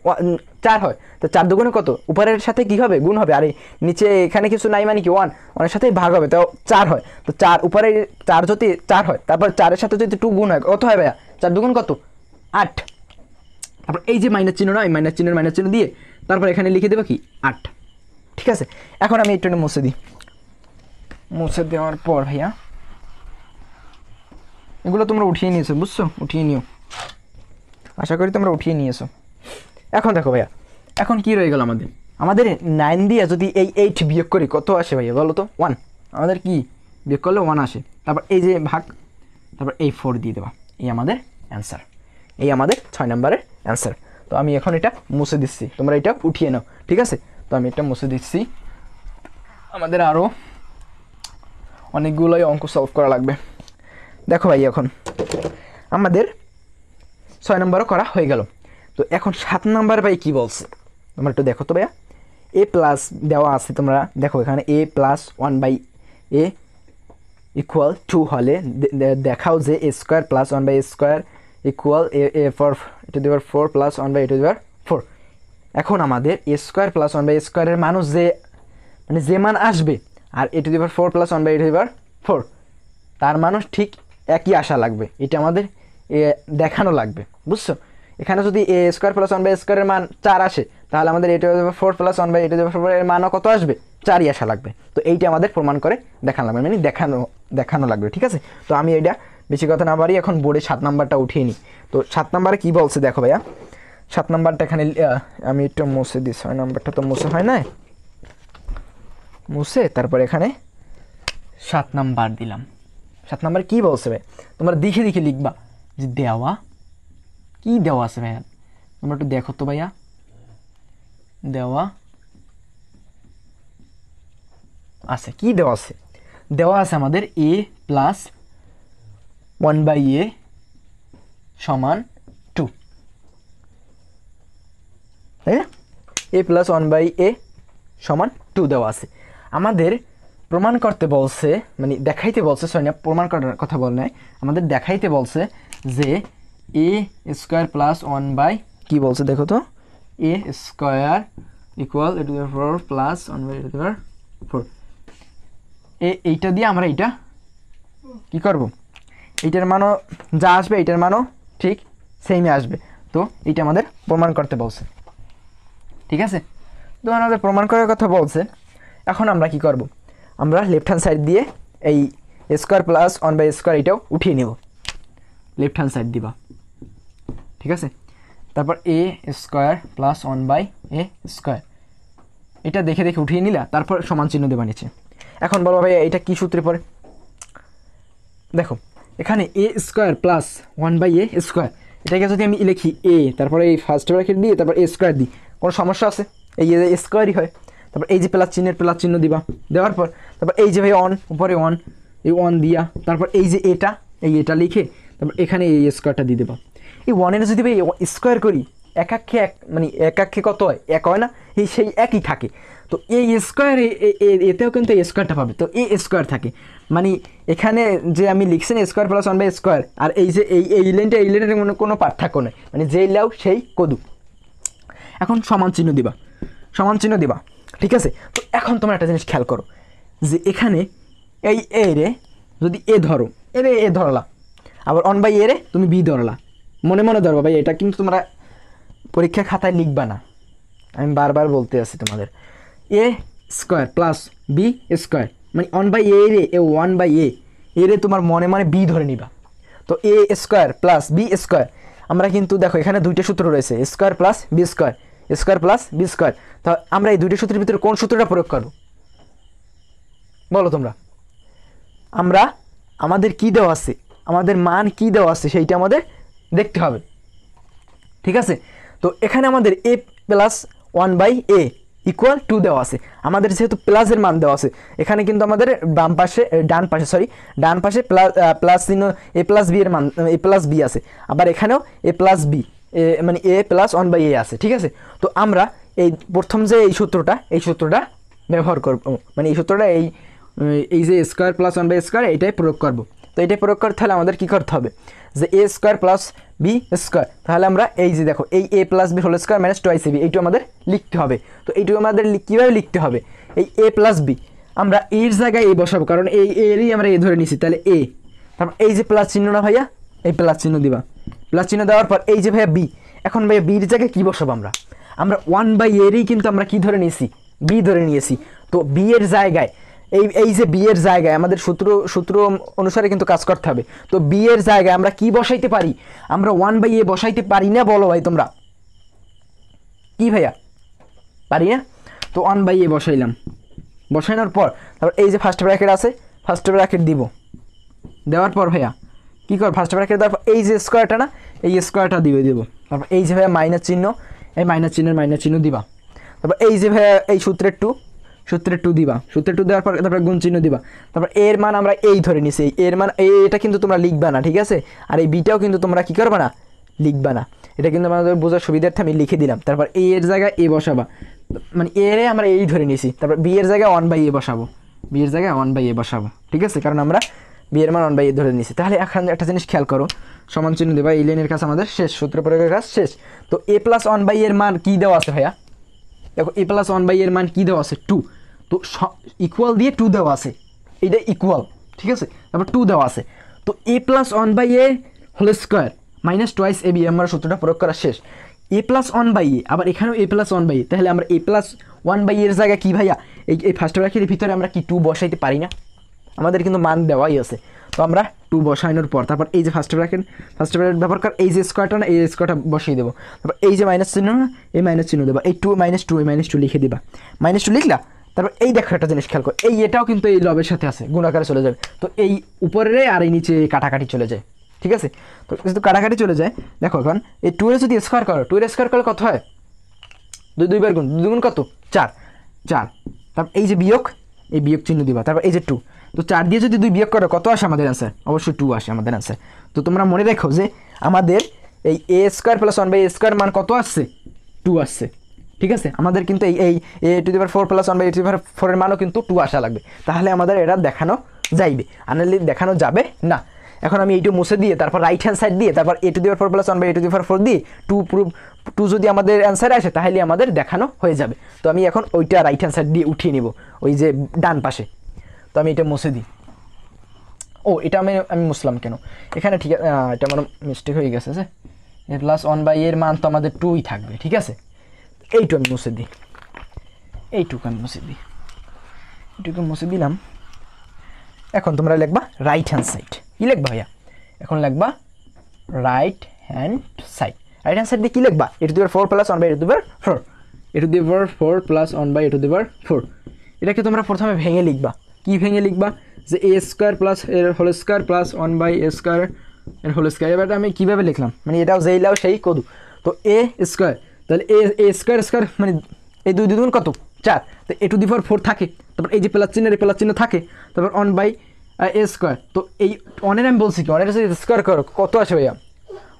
4 হয়। তো 4 দুগুণে কত, উপরের সাথে কি হবে গুণ হবে, আর নিচে এখানে কিছু নাই মানে কি 1 এর সাথে ভাগ হবে, তো 4 হয়। তো 4 উপরে 4 যদি 4 হয়, তারপর 4 এর সাথে যদি 2 গুণ হয় কত হয় ভাইয়া, 4 দুগুণ কত 8। তারপর এই যে মাইনাস চিহ্ন না, এই মাইনাস চিহ্ন দিয়ে তারপর এখানে লিখে দেবো কি 8, ঠিক আছে। এখন আমি একটু মুছে দিই। মুছে দেওয়ার পর ভাইয়া এগুলো তোমরা উঠিয়ে নিয়েছো, বুঝছো, উঠিয়ে নিও, আশা করি তোমরা উঠিয়ে নিয়েছো। এখন দেখো ভাইয়া এখন কি রয়ে গেল আমাদের 9 দিয়ে যদি এই 8 বিয়োগ করি কত আসে ভাইয়া বলো তো 1। আমাদের কি বিয়োগ করলে 1 আসে। তারপর এই যে ভাগ, তারপর এই 4 দিয়ে দেবা, এই আমাদের অ্যান্সার, এই আমাদের 6 নম্বরের অ্যান্সার। তো আমি এখন এটা মুছে দিচ্ছি, তোমরা এটা উঠিয়ে নাও, ঠিক আছে। তো আমি এটা মুছে দিচ্ছি, আমাদের আরও অনেকগুলোই অঙ্ক সলভ করা লাগবে। দেখো ভাই এখন আমাদের 6 নম্বরও করা হয়ে গেল। তো এখন 7 নম্বর ভাই কি বলছে তোমরা একটু দেখো তো ভাইয়া। এ প্লাস দেওয়া আছে, তোমরা দেখো এখানে a + 1/a = 2 হলে দেখাও যে a² + 1/a² = a⁴ + 1/a⁴। এখন আমাদের a² + 1/a² এর মানুষ যে মান আসবে, আর a⁴ + 1/a⁴ তার মানুষ ঠিক একই আসা লাগবে, এটা আমাদের দেখানো লাগবে, বুঝছো। এখানে যদি a² + 1/a² এর মান 4 আসে, তাহলে আমাদের a⁴ + 1/a⁴ এর মানও কত আসবে 4ই আসা লাগবে। তো এইটা আমাদের প্রমাণ করে দেখানো লাগবে, মানে দেখানো লাগবে, ঠিক আছে। তো আমি এটা বেশি কথা না বাড়ি এখন বোর্ডে 7 নাম্বারটা উঠিয়ে নিই। তো 7 নাম্বারে কী বলছে দেখো ভাইয়া, 7 নাম্বারটা এখানে আমি একটু মুছে দিই, 6 নাম্বারটা তো মুছে হয় না, মুছে তারপর এখানে 7 নাম্বার দিলাম। 7 নাম্বার কী বলছে ভাই, তোমরা দেখে লিখবা যে দেওয়া কি দেওয়া আছে ভাইয়া, তোমরা একটু দেখো তো ভাইয়া। দেওয়া আছে, কি দেওয়া আছে, দেওয়া আছে আমাদের a + 1/a = 2, তাই না। a + 1/a = 2 দেওয়া আছে। আমাদের প্রমাণ করতে বলছে, মানে দেখাইতে বলছে, সরি না প্রমাণ করার কথা বল নাই, আমাদের দেখাইতে বলছে যে a² + 1/, কি বলছে দেখো তো, a² = a⁴ + 1/a⁴। এইটা দিয়ে আমরা এইটা কি করব, এইটার মানও যা আসবে এইটার মানও ঠিক সেমই আসবে। তো এইটা আমাদের প্রমাণ করতে বলছে, ঠিক আছে। তো আমাদের প্রমাণ করার কথা বলছে। এখন আমরা কি করব, আমরা লেফট হ্যান্ড সাইড দিয়ে এই a² + 1/a² এটাও উঠিয়ে নেব, লেফট হ্যান্ড সাইড দিবা, ঠিক আছে। তারপর a² + 1/a², এটা দেখে উঠিয়ে নিলা, তারপর সমান চিহ্ন দেবা নিচে। এখন বলো ভাই এটা কি সূত্রে পড়ে, দেখো এখানে a² + 1/a², এটাকে যদি আমি লিখি a, তারপরে এই ফার্স্ট ব্র্যাকেট দিয়ে তারপর a² দিই, কোনো সমস্যা আছে, এই স্কোয়ারই হয়। তারপর এই যে প্লাস চিহ্ন দিবা, দেওয়ার পর তারপর এই যে ভাই 1 উপরে 1, এই 1 দিয়া, তারপর এই যে এটা লিখে তারপর এখানে এই স্কোয়ারটা দিয়ে দেবা। এই 1 যদি ভাই স্কোয়ার করি একাক্ষে মানে একাক্ষে কত হয় 1 হয় না, সেই একই থাকে। তো এই স্কোয়ার এতেও কিন্তু এই স্কোয়ারটা পাবে, তো এই স্কোয়ার থাকে, মানে এখানে যে আমি লিখছি না a² + 1/a², আর এই যে এই লাইনটা কোনো পার্থক্য নেই, মানে যেই লাও সেই কদু। এখন সমান চিহ্ন দিবা, সমান চিহ্ন দিবা, ঠিক আছে। তো এখন তোমরা একটা জিনিস খেয়াল করো যে এখানে এই এ রে যদি এ ধরো, এ ধরলা, আবার 1/a রে তুমি বি ধরলা, মনে মনে ধরবা ভাই, এটা কিন্তু তোমরা পরীক্ষা খাতায় লিখবা না, আমি বারবার বলতে আছি তোমাদের। এ স্কোয়ার প্লাস বি স্কোয়ার মানে 1/a রে 1/a রে তোমার মনে মনে বি ধরে নিবা। তো A square plus B square, আমরা কিন্তু দেখো এখানে দুইটা সূত্র রয়েছে, square plus B square, square plus B square. তো আমরা এই দুইটা সূত্রের ভিতরে কোন সূত্রটা প্রয়োগ করব বলো তোমরা? আমাদের কি দেওয়া আছে, আমাদের মান কি দেওয়া আছে সেইটা আমাদের দেখতে হবে, ঠিক আছে। তো এখানে আমাদের a প্লাস 1/a ইকুয়াল 2 দেওয়া আছে, আমাদের যেহেতু প্লাসের মান দেওয়া আছে এখানে কিন্তু আমাদের ডান পাশে প্লাস চিহ্ন a প্লাস বি এর মান a প্লাস বি আছে, আবার এখানেও a প্লাস বি মানে a প্লাস 1/a আছে, ঠিক আছে। তো আমরা এই প্রথম যে এই সূত্রটা ব্যবহার করব, মানে এই সূত্রটা এই যে স্কোয়ার প্লাস 1/a স্কোয়ার এইটাই প্রয়োগ করব। তো এইটাই প্রয়োগ করতে হলে আমাদের কী করতে হবে যে A square plus B square, তাহলে আমরা এই যে দেখো এই A plus B whole square minus 2ac এইটু আমাদের লিখতে হবে। তো এইটু আমাদের কীভাবে লিখতে হবে, এই এ প্লাস বি আমরা এর জায়গায় এ বসাবো, কারণ এই এরই আমরা এ ধরে নিছি, তাহলে এ, তারপর এই যে প্লাস চিহ্ন না ভাইয়া, এই প্লাস চিহ্ন দিবা, প্লাস চিহ্ন দেওয়ার পর এই যে ভাইয়া বি, এখন ভাইয়া বির জায়গায় কী বসাবো আমরা 1/a কিন্তু আমরা কি ধরে নিয়েছি, বি ধরে নিয়েছি। তো বি এর জায়গায় এই যে বি এর জায়গায় আমাদের সূত্র অনুসারে কিন্তু কাজ করতে হবে। তো বি এর জায়গায় আমরা কি বসাইতে পারি, আমরা 1/a বসাইতে পারি না বলো ভাই তোমরা, কি ভাইয়া পারি না? তো 1/a বসাইনোর পর তারপর এই যে ফার্স্ট ব্র্যাকেট আছে, ফার্স্ট ব্র্যাকেট দিব, দেওয়ার পর ভাইয়া কী কর, ফার্স্ট ব্র্যাকেট দেওয়ার পর এই যে স্কোয়ারটা না, এই স্কোয়ারটা দিব, তারপর এই যে ভাইয়া মাইনাস চিহ্ন, এই মাইনাস চিহ্ন দিবা, তারপর এই যে ভাইয়া এই সূত্রের 2 দিবা, সূত্রের 2 দেওয়ার পর তারপর গুণ চিহ্ন দিবা, তারপর এর মান আমরা এই ধরে নিছি, এর মান এটা কিন্তু তোমরা লিখবা না, ঠিক আছে। আর এই বিটাও কিন্তু তোমরা কি করবা না, লিখবা না, এটা কিন্তু আমাদের বোঝার সুবিধার্থে আমি লিখে দিলাম। তারপর এ এর জায়গায় এ বসাবা, মানে এর আমরা এই ধরে নিছি, তারপর বি এর জায়গায় 1/a বসাবো, ঠিক আছে, কারণ আমরা বি এর মান 1/a ধরে নিছি। তাহলে এখন একটা জিনিস খেয়াল করো, সমান চিহ্ন দেবা, এই লাইনের কাজ আমাদের শেষ, সূত্র প্রয়োগের কাজ শেষ। তো a প্লাস 1/a এর মান কী দেওয়া আছে ভাইয়া, দেখো a প্লাস 1/a এর মান কী দেওয়া আছে 2, তো ইকুয়াল দিয়ে 2 দেওয়া আছে, এইটা ইকুয়াল, ঠিক আছে, তারপর 2 দেওয়া আছে। তো a plus 1/a whole square minus 2ab আমরা সূত্রটা প্রয়োগ করা শেষ। a প্লাস 1/a আবার এখানেও a প্লাস 1/a, তাহলে আমরা a প্লাস 1/a এর জায়গায় কী ভাইয়া, এই ফার্স্ট ব্র্যাকেটের ভিতরে আমরা কি 2 বসাইতে পারি না, আমাদের কিন্তু মান দেওয়াই আছে। তো আমরা 2 বসানোর পর তারপর এই যে ফার্স্ট ব্র্যাকেট ব্যবহার কর, এই যে স্কোয়ারটা না, এই স্কোয়ারটা বসিয়ে দেবো, তারপর এই যে মাইনাস চিহ্ন না, এই মাইনাস চিহ্ন দেবো, এই 2 -2 লিখে দিবা, -2 লিখলা। তারপর এই দেখো একটা জিনিস খেয়াল করো, এই এটাও কিন্তু এই লবের সাথে আছে, গুণাকারে চলে যাবে, তো এই উপরে আর এই নিচে কাটাকাটি চলে যায়, ঠিক আছে। তো যেহেতু কাটাকাটি চলে যায়, দেখো এখন এই 2 এর যদি স্কোয়ার করো, 2 এর স্কোয়ার করলে কত হয়, 2 বার গুণ, 2 গুণ কত 4, তারপর এই যে বিয়োগ, এই বিয়োগ চিহ্ন দিবা, তারপর এই যে 2, তো 4 দিয়ে যদি 2 বিয়োগ করো কত আসে আমাদের অ্যান্সার, অবশ্যই 2 আসে আমাদের অ্যান্সার। তো তোমরা মনে রেখো যে আমাদের এই a square plus 1/a square মান কত আসছে, 2 আসছে, ঠিক আছে। আমাদের কিন্তু এই a⁴ প্লাস 1/a⁴ এর মানও কিন্তু 2 আসা লাগবে, তাহলে আমাদের এটা দেখানো যাইবে, আনালি দেখানো যাবে না। এখন আমি এইটু মুছে দিয়ে তারপর রাইট হ্যান্ড সাইড দিয়ে তারপর a⁴ প্লাস 1/a⁴ দিয়ে 2 যদি আমাদের অ্যান্সার আসে তাহলে আমাদের দেখানো হয়ে যাবে। তো আমি এখন ওইটা রাইট হ্যান্ড সাইড দিয়ে উঠিয়ে নিব, ওই যে ডান পাশে, তো আমি এটা মুছে দিই। ও এটা আমি মুছলাম কেন, এখানে ঠিক আছে, এটা আমার মিস্টেক হয়ে গেছে যে a প্লাস 1/a এর মান তো আমাদের 2ই থাকবে, ঠিক আছে। এইটু আমি মুছে দিই, এইটুকু মুছে দিলাম। এখন তোমরা লিখবা রাইট হ্যান্ড সাইড, কী লিখবা ভাইয়া, এখন লিখবা রাইট হ্যান্ড সাইড দিয়ে কী লিখবা, a⁴ plus 1/a⁴, a⁴ plus 1/a⁴, এটাকে তোমরা প্রথমে ভেঙে লিখবা, কি ভেঙে লিখবা যে a স্কোয়ার প্লাস এর whole square plus 1/a square এর হোল স্কোয়ার। এবার আমি কীভাবে লিখলাম, মানে এটাও যেই লাও সেই কদু, তো a স্কোয়ার, তাহলে a স্কোয়ার মানে এই 2 2 কত 4, তো a⁴ থাকে, তারপর এই যে প্লাস চিহ্ন থাকে, তারপর 1/a স্কোয়ার। তো এই 1 আমি বলছি কি, 1 যদি স্কোয়ার করো কত আসে ভাইয়া,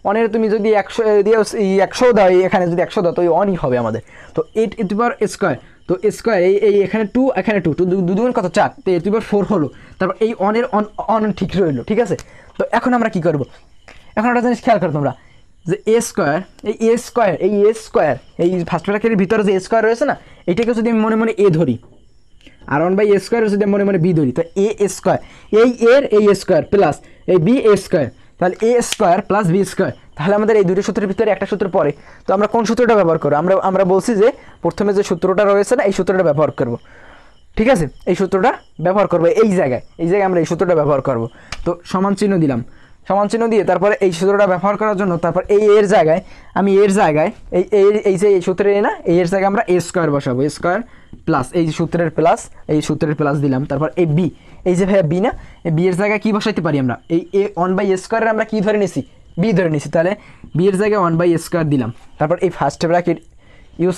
1 তুমি যদি 100 দিয়ে 100 দাও, এখানে যদি 100 দাও তো এই 1ই হবে আমাদের। তো a⁴ স্কোয়ার, তো স্কোয়ার এই এখানে 2 এখানে 2 2 কত 4, তো a⁴ হলো, তারপর এই 1 ঠিক রইলো, ঠিক আছে। তো এখন আমরা কি করব, এখন একটা জিনিস খেয়াল করো তোমরা, যে এ স্কোয়ার, এই ফার্স্ট ব্র্যাকেটের ভিতরে যে এ স্কোয়ার রয়েছে না, এটাকে যদি আমি মনে মনে এ ধরি, আর 1/a স্কোয়ার যদি আমি মনে মনে বি ধরি, তো এ স্কোয়ার, এই এর এই স্কোয়ার প্লাস এই বি এ স্কোয়ার, তাহলে এ স্কোয়ার প্লাস বি স্কোয়ার। তাহলে আমাদের এই দুটো সূত্রের ভিতরে একটা সূত্র পড়ে। তো আমরা কোন সূত্রটা ব্যবহার করবো? আমরা বলছি যে প্রথমে যে সূত্রটা রয়েছে না, এই সূত্রটা ব্যবহার করব। ঠিক আছে, এই সূত্রটা ব্যবহার করবো এই জায়গায় আমরা এই সূত্রটা ব্যবহার করব। তো সমান চিহ্ন দিলাম, সমান চিহ্ন দিয়ে তারপরে এই সূত্রটা ব্যবহার করার জন্য তারপর এই এর জায়গায় আমি এর জায়গায় এই যে এই সূত্রের এ না, এই এর জায়গায় আমরা এ স্কোয়ার বসাবো, এ স্কোয়ার প্লাস এই সূত্রের প্লাস, এই সূত্রের প্লাস দিলাম। তারপর এই বি, এই যে ভাইয়া বি না, এই বি এর জায়গায় কী বসাইতে পারি আমরা? এই এ 1/a স্কোয়ারের আমরা কী ধরে নিছি? বি ধরে নিছি। তাহলে বি এর জায়গায় 1/a স্কোয়ার দিলাম। তারপর এই ফার্স্ট ব্র্যাকেট ইউজ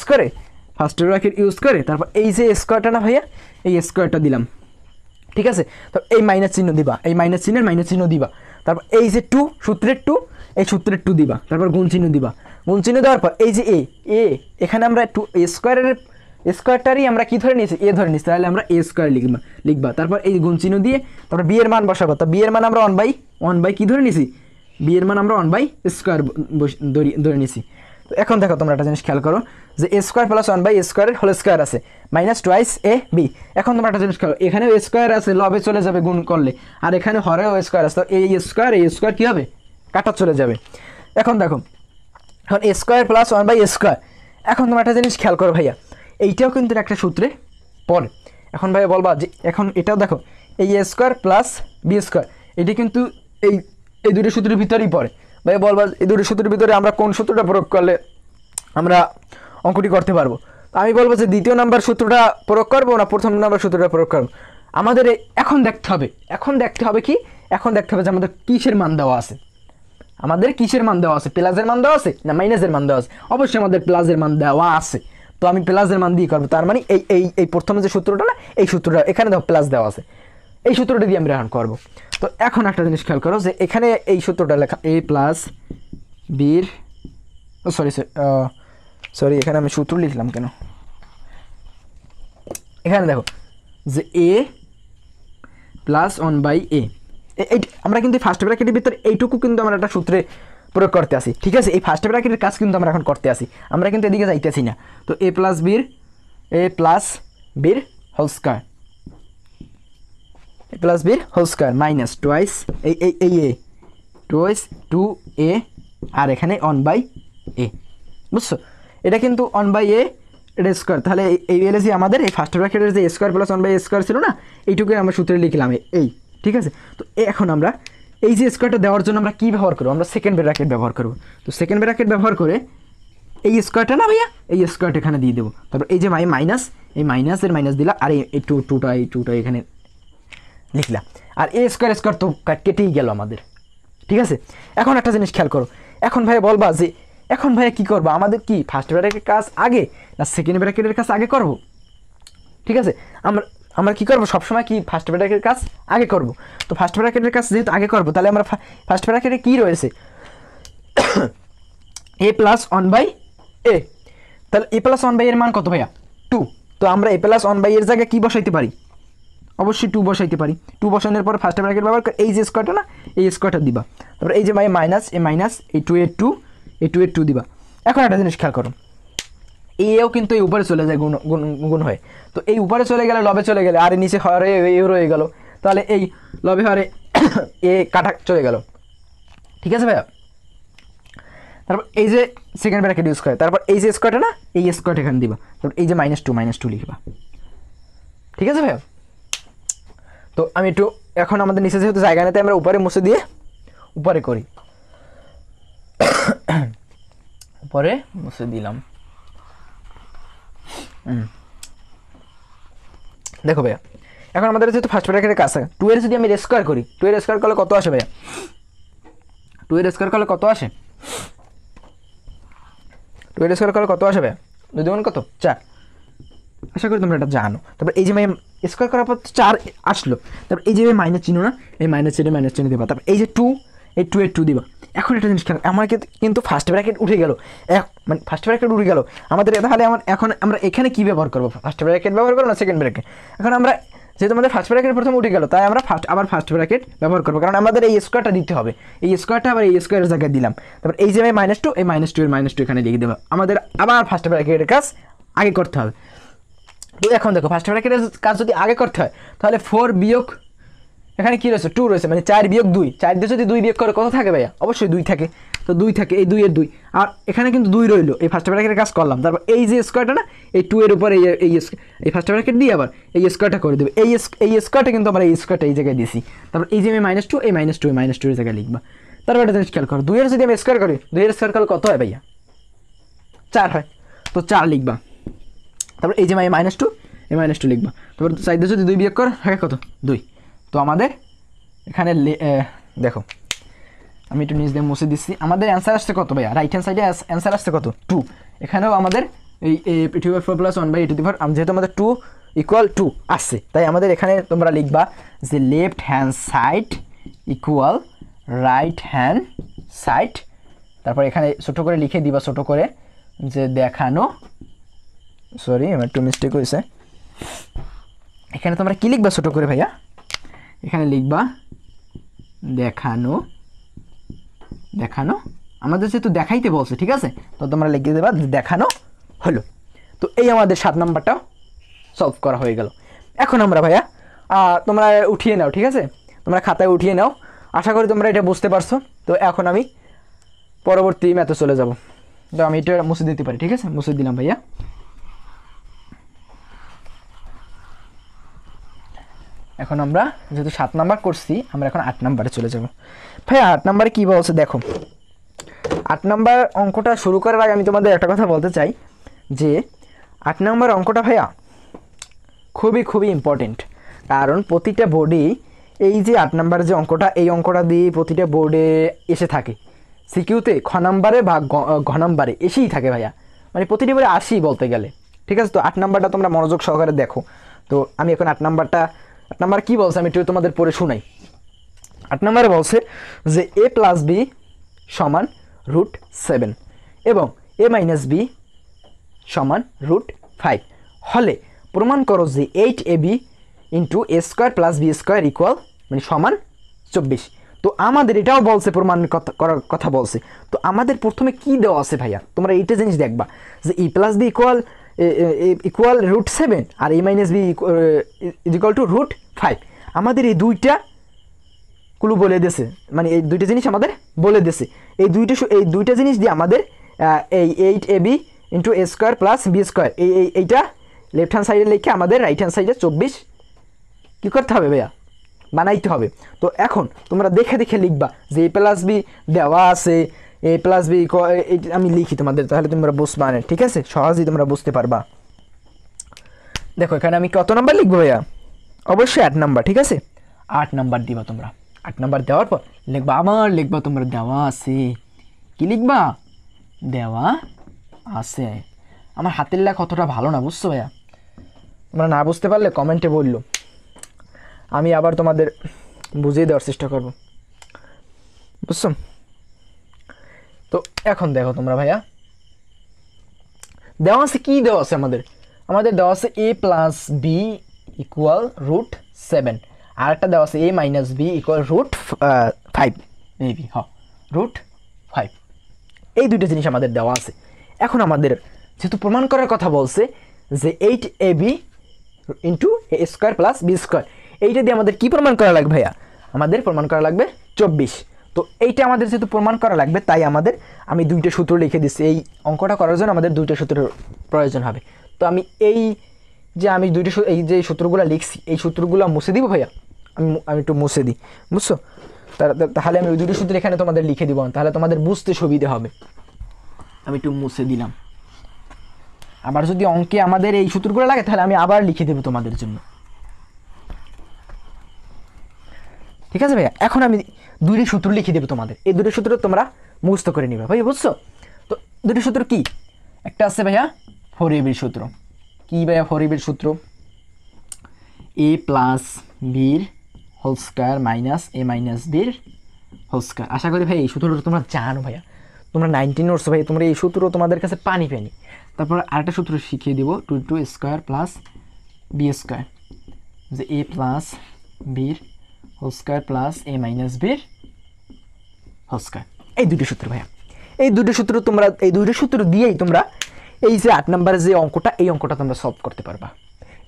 করে তারপর এই যে স্কোয়ারটা না ভাইয়া, এই স্কোয়ারটা দিলাম। ঠিক আছে, তো এই মাইনাস চিহ্ন দিবা, এই মাইনাস চিহ্নের মাইনাস চিহ্ন দিবা। তারপর এই যে টু, সূত্রের টু, এই সূত্রের টু দিবা। তারপর গুণ চিহ্ন দিবা, গুণ চিহ্ন দেওয়ার পর এই যে এখানে আমরা টু স্কোয়ারটারই আমরা কী ধরে নিয়েছি? এ ধরে নিয়েছি। তাহলে আমরা এ স্কোয়ার লিখবা। তারপর এই গুণ চিহ্ন দিয়ে তারপর বি এর মান বসাবো। তো বি এর মান আমরা 1/1 কী ধরে নিয়েছি? বি এর মান আমরা 1/, ধরে নিয়েছি। তো এখন দেখো তোমরা একটা জিনিস খেয়াল করো যে এ স্কোয়ার প্লাস 1/a স্কোয়ারের হোল স্কোয়ার আছে মাইনাস টুয়াইস এ বি। এখন তোমরা একটা জিনিস খেয়াল, এখানেও স্কোয়ার আছে, লবে চলে যাবে গুণ করলে, আর এখানে হরেও স্কোয়ার আছে। তো এই স্কোয়ার কী হবে? কাটা চলে যাবে। এখন দেখো, এখন এ স্কোয়ার প্লাস 1/a স্কোয়ার। এখন তোমরা একটা জিনিস খেয়াল করো ভাইয়া, এইটাও কিন্তু একটা সূত্রে পড়ে। এখন ভাইয়া বলবা যে এখন এটাও দেখো, এই এ স্কোয়ার প্লাস বি স্কোয়ার, এটি কিন্তু এই দুটো সূত্রের ভিতরেই পড়ে। ভাই বলবা এই দুটো সূত্রের ভিতরে আমরা কোন সূত্রটা প্রয়োগ করলে আমরা অঙ্কটি করতে পারবো? আমি বলবো যে দ্বিতীয় নাম্বার সূত্রটা প্রয়োগ করবো না প্রথম নাম্বার সূত্রটা প্রয়োগ করবো? আমাদের এখন দেখতে হবে কি, এখন দেখতে হবে যে আমাদের কিসের মান দেওয়া আছে, প্লাসের মান দেওয়া আছে না মাইনাসের মান দেওয়া আছে? অবশ্যই আমাদের প্লাসের মান দেওয়া আছে, তো আমি প্লাসের মান দিয়ে করবো। তার মানে এই প্রথমে যে সূত্রটা না, এই সূত্রটা এখানে দেখো প্লাস দেওয়া আছে, এই সূত্রটা দিয়ে আমি রান করবো। তো এখন একটা জিনিস খেয়াল করো যে এখানে এই সূত্রটা লেখা এ প্লাস বির, সরি এখানে আমি সূত্র লিখলাম কেন? এখানে দেখো যে এ প্লাস 1/a, এই আমরা কিন্তু ফার্স্ট ব্র্যাকেটের ভিতরে এইটুকু কিন্তু আমরা একটা সূত্রে প্রয়োগ করতে আসি। ঠিক আছে, এই ফার্স্ট ব্র্যাকেটের কাজ কিন্তু আমরা এখন করতে আসি, আমরা কিন্তু এদিকে যাইতেছি না। তো এ প্লাস বির whole square minus twice twice 2a, আর এখানে 1/a, বুঝছো? এটা কিন্তু 1/a এটা স্কোয়ার। তাহলে এই এলএসি আমাদের এই ফার্স্ট ব্র্যাকেটের যে স্কোয়ার প্লাস 1/a স্কোয়ার ছিল না, এইটুকুই আমরা সূত্রে লিখলাম এই। ঠিক আছে, তো এখন আমরা এই যে স্কোয়ারটা দেওয়ার জন্য আমরা কী ব্যবহার করবো? আমরা সেকেন্ড ব্র্যাকেট ব্যবহার করবো। তো সেকেন্ড ব্র্যাকেট ব্যবহার করে এই স্কোয়ারটা না ভাইয়া, এই স্কোয়ারটা এখানে দিয়ে দেবো। তারপর এই যে মাইনাস, এই মাইনাসের মাইনাস দিলা, আর এই টুটা এখানে লিখলাম, আর এ স্কোয়ার তো কেটেই গেল আমাদের। ঠিক আছে, এখন একটা জিনিস খেয়াল করো, এখন ভাইয়া বলবা যে এখন ভাইয়া কী করবো? আমাদের কি ফার্স্ট ব্র্যাকেটের কাজ আগে না সেকেন্ড ব্র্যাকেটের কাজ আগে করবো? ঠিক আছে, আমরা কী করবো? সবসময় কি ফার্স্ট ব্র্যাকেটের কাজ আগে করবো। তো ফার্স্ট ব্র্যাকেটের কাজ যেহেতু আগে করবো, তাহলে আমরা ফার্স্ট ব্র্যাকেটে কী রয়েছে? এ প্লাস 1/a, তাহলে এ প্লাস 1/a এর মান কত ভাইয়া? 2। তো আমরা এ প্লাস 1/a এর জায়গায় কী বসাইতে পারি? অবশ্যই 2 বসাইতে পারি। 2 বসানোর পর ফার্স্ট ব্র্যাকেট ব্যবহার করে এই যে স্কোয়ারটা না, এই স্কোয়ারটা দিবা। তারপরে এই যে মাইনাস, এই 2 এর 2 দিবা। এখন একটা জিনিস খেয়াল করো, এও কিন্তু এই উপরে চলে যায় গুণ হয়ে। তো এই উপরে চলে গেলে, লবে চলে গেলে, আর নিচে হরে এ রয়ে গেল, তাহলে এই লবে হরে এ কাটা চলে গেল। ঠিক আছে ভাইয়া, তারপর এই যে সেকেন্ড ব্র্যাকেট ইউজ করে, তারপর এই যে স্কোয়ারটা না, এই স্কোয়ারটা এখানে দিবা। তারপর এই যে -2 লিখবা। ঠিক আছে ভাইয়া, তো আমি একটু এখন আমাদের নিচে যেহেতু জায়গা নিতে আমরা উপরে মুছে দিয়ে উপরে করি, উপরে মুছে দিলাম। দেখো ভাইয়া, এখন আমাদের যেহেতু ফার্স্ট ব্র্যাকেটের কাছে 2 এর যদি আমি স্কোয়ার করি, 2 এর স্কোয়ার করলে কত আসে ভাইয়া? 2 এর স্কোয়ার করলে কত আসে? 2 এর স্কোয়ার করলে কত আসে ভাইয়া? 2 দুগুণ কত? 4। আশা করি তোমরা এটা জানো। তারপর এই যে স্কোয়ার করার পর 4 আসলো, তারপর এই যে মাইনাস চিহ্ন না, এই মাইনাস চিহ্ন দেবা। তারপর এই যে 2, এই 2 এর 2 দিবা। এখন একটা জিনিস খেয়াল, আমার কিন্তু ফার্স্ট ব্র্যাকেট উঠে গেল, মানে ফার্স্ট ব্র্যাকেট উঠে গেল আমাদের। তাহলে এখন আমরা এখানে কী ব্যবহার করবো? ফার্স্ট ব্র্যাকেট ব্যবহার করবো না সেকেন্ড ব্র্যাকেট? এখন আমরা যেহেতু আমাদের ফার্স্ট ব্র্যাকেট প্রথমে উঠে গেল, তাই আমরা আবার ফার্স্ট ব্র্যাকেট ব্যবহার করবো, কারণ আমাদের এই স্কোয়ারটা দিতে হবে। এই স্কোয়ারটা আবার এই স্কোয়ারের জায়গায় দিলাম, তারপর এই যে -2 এই -2 এর -2 এখানে লিখে দেবো। আমাদের আবার ফার্স্ট ব্র্যাকেটের কাজ আগে করতে হবে। তো এখন দেখো ফার্স্ট ব্র্যাকেটের কাজ যদি আগে করতে হয়, তাহলে 4 বিয়োগ এখানে কী রয়েছে 2 রয়েছে, মানে 4 বিয়োগ 2, 4 দিয়ে যদি 2 বিয়োগ করে কত থাকে ভাইয়া? অবশ্যই 2 থাকে। তো 2 থাকে, এই 2 এর 2, আর এখানে কিন্তু 2 রইলো। এই ফার্স্ট ব্র্যাকেটের কাজ করলাম, তারপর এই যে স্কোয়ারটা না, এই 2 এর উপর এই ফার্স্ট ব্র্যাকেট দিয়ে আবার এই স্কোয়ারটা করে দেবে। এই স্কোয়ারটা কিন্তু আমরা এই স্কোয়ারটা এই জায়গায় দিছি। তারপর এই যে আমি -2 এই -2 এই -2 এর জায়গায় লিখবা। তারপর একটা জিনিস খেয়াল করো, 2 এর যদি আমি স্কোয়ার করি, 2 এর স্কোয়ার করলে কত হয় ভাইয়া? 4 হয়। তো 4 লিখবা। তারপর এই যে -2 এই -2 লিখবা। তারপর 4 দিয়ে যদি 2 বিয়োগ কর হয় কত? 2। তো আমাদের এখানে দেখো আমি একটু নিচ দিয়ে মুছে দিচ্ছি, আমাদের অ্যান্সার আসছে কত ভাইয়া? রাইট হ্যান্ড সাইডে অ্যান্সার আসছে কত? 2। এখানেও আমাদের এই e/4+1/e, যেহেতু আমাদের 2 = 2 আসছে, তাই আমাদের এখানে তোমরা লিখবা যে left hand side equal right hand side. তারপর এখানে ছোটো করে লিখে দিবা, ছোটো করে, যে দেখানো, সরি আমার একটু মিস্টেক হয়েছে, এখানে তোমরা কী লিখবা ছোটো করে ভাইয়া? এখানে লিখবা দেখানো, দেখানো আমাদের যেহেতু দেখাইতে বলছে, ঠিক আছে, তো তোমরা লিখে দেবা দেখানো হলো। তো এই আমাদের 7 নাম্বারটাও সলভ করা হয়ে গেল। এখন আমরা ভাইয়া তোমরা উঠিয়ে নাও, ঠিক আছে, তোমরা খাতায় উঠিয়ে নাও। আশা করি তোমরা এটা বুঝতে পারছো। তো এখন আমি পরবর্তী ম্যাথে চলে যাব। তো আমি এটা মুছে দিতে পারি, ঠিক আছে, মুছে দিলাম ভাইয়া। এখন আমরা যেহেতু 7 নাম্বার করছি, আমরা এখন 8 নাম্বারে চলে যাব। ভাইয়া 8 নাম্বারে কী বলছে দেখো। 8 নাম্বার অঙ্কটা শুরু করার আগে আমি তোমাদের একটা কথা বলতে চাই, যে 8 নাম্বার অঙ্কটা ভাইয়া খুবই ইম্পর্টেন্ট। কারণ প্রতিটা বোর্ডেই এই যে 8 নাম্বার যে অঙ্কটা, এই অঙ্কটা দিয়ে প্রতিটা বোর্ডে এসে থাকে। সিকিউতে খ নাম্বারে বা ঘ নাম্বারে এসেই থাকে ভাইয়া, মানে প্রতিটি বোর্ডে আসেই বলতে গেলে, ঠিক আছে। তো 8 নাম্বারটা তোমরা মনোযোগ সহকারে দেখো। তো আমি এখন 8 নাম্বার কী বলছে আমি একটু তোমাদের পড়ে শোনাই। 8 নাম্বারে বলছে যে a+b = √7 এবং a-b = √5 হলে প্রমাণ করো যে 8ab × a² + b² মানে সমান 24। তো আমাদের এটাও বলছে প্রমাণ করার কথা বলছে। তো আমাদের প্রথমে কি দেওয়া আছে ভাইয়া, তোমরা এইটা জিনিস দেখবা যে e + b = √7 আর a-b = √5। আমাদের এই দুইটা ক্লু বলে দিয়েছে, মানে এই দুইটা জিনিস আমাদের বলে দিয়েছে। এই দুইটা জিনিস দিয়ে আমাদের এই 8ab × a² + b² এইটা লেফট হ্যান্ড সাইডে লিখে আমাদের রাইট হ্যান্ড সাইডে 24 কী করতে হবে ভাইয়া? বানাইতে হবে। তো এখন তোমরা দেখে লিখবা যে a + b দেওয়া আছে, a + b আমি লিখি তোমাদের, তাহলে তোমরা বুঝবা, ঠিক আছে, সহজেই তোমরা বুঝতে পারবা। দেখো এখানে আমি কত নাম্বার লিখবো ভাইয়া? অবশ্যই 8 নাম্বার, ঠিক আছে। 8 নাম্বার দিবা তোমরা। 8 নাম্বার দেওয়ার পর লিখবা, আবার লিখবা তোমরা দেওয়া আছে। কি লিখবা? দেওয়া আছে। আমার হাতের লেখা অতটা ভালো না, বুঝছো ভাইয়া? তোমরা না বুঝতে পারলে কমেন্টে বললো, আমি আবার তোমাদের বুঝিয়ে দেওয়ার চেষ্টা করব, বুঝছো? তো এখন দেখো তোমরা ভাইয়া, দেওয়া আছে কি দেওয়া আছে আমাদের দেওয়া আছে a + b = √7 আর একটা দেওয়া আছে a - b = √5 মেবি, হ্যাঁ √5। এই দুইটা জিনিস আমাদের দেওয়া আছে। এখন আমাদের যেহেতু প্রমাণ করার কথা বলছে যে 8ab × a² + b², এইটা দিয়ে আমাদের কি প্রমাণ করা লাগবে ভাইয়া? আমাদের প্রমাণ করা লাগবে 24। তো এইটা আমাদের যেহেতু প্রমাণ করা লাগবে, তাই আমি দুইটা সূত্র লিখে দিচ্ছি। এই অঙ্কটা করার জন্য আমাদের দুইটা সূত্রের প্রয়োজন হবে। তো আমি এই যে সূত্রগুলো লিখছি, এই সূত্রগুলো মুছে দিব ভাইয়া। আমি একটু মুছে দিই, বুঝছো? তাহলে আমি ওই দুটো সূত্র এখানে তোমাদের লিখে দিব, তাহলে তোমাদের বুঝতে সুবিধা হবে। আমি একটু মুছে দিলাম। আবার যদি অঙ্কে আমাদের এই সূত্রগুলো লাগে, তাহলে আমি আবার লিখে দেবো তোমাদের জন্য, ঠিক আছে ভাইয়া? এখন আমি দুইটি সূত্র লিখে দেবো তোমাদের। এই দুটো সূত্র তোমরা মুখস্থ করে নিবে ভাইয়া, বুঝছো? তো দুটো সূত্র কি? একটা আছে ভাইয়া 4ab সূত্র। কি ভাইয়া 4ab সূত্র? a + b² - a - b²। আশা করি ভাই এই সূত্রটা তোমরা জানো ভাইয়া, তোমরা 19 নোটস ভাই, তোমরা এই সূত্র তোমাদের কাছে পানি। তারপর আরেকটা সূত্র শিখিয়ে দিব, 2² + b² যে এ প্লাস বির whole square plus A minus বির হোল স্কোয়ার। এই দুটো সূত্র ভাইয়া, এই দুটো সূত্র তোমরা, এই দুটো সূত্র দিয়েই তোমরা এই যে 8 নম্বরের যে অঙ্কটা, এই অঙ্কটা তোমরা সলভ করতে পারবা।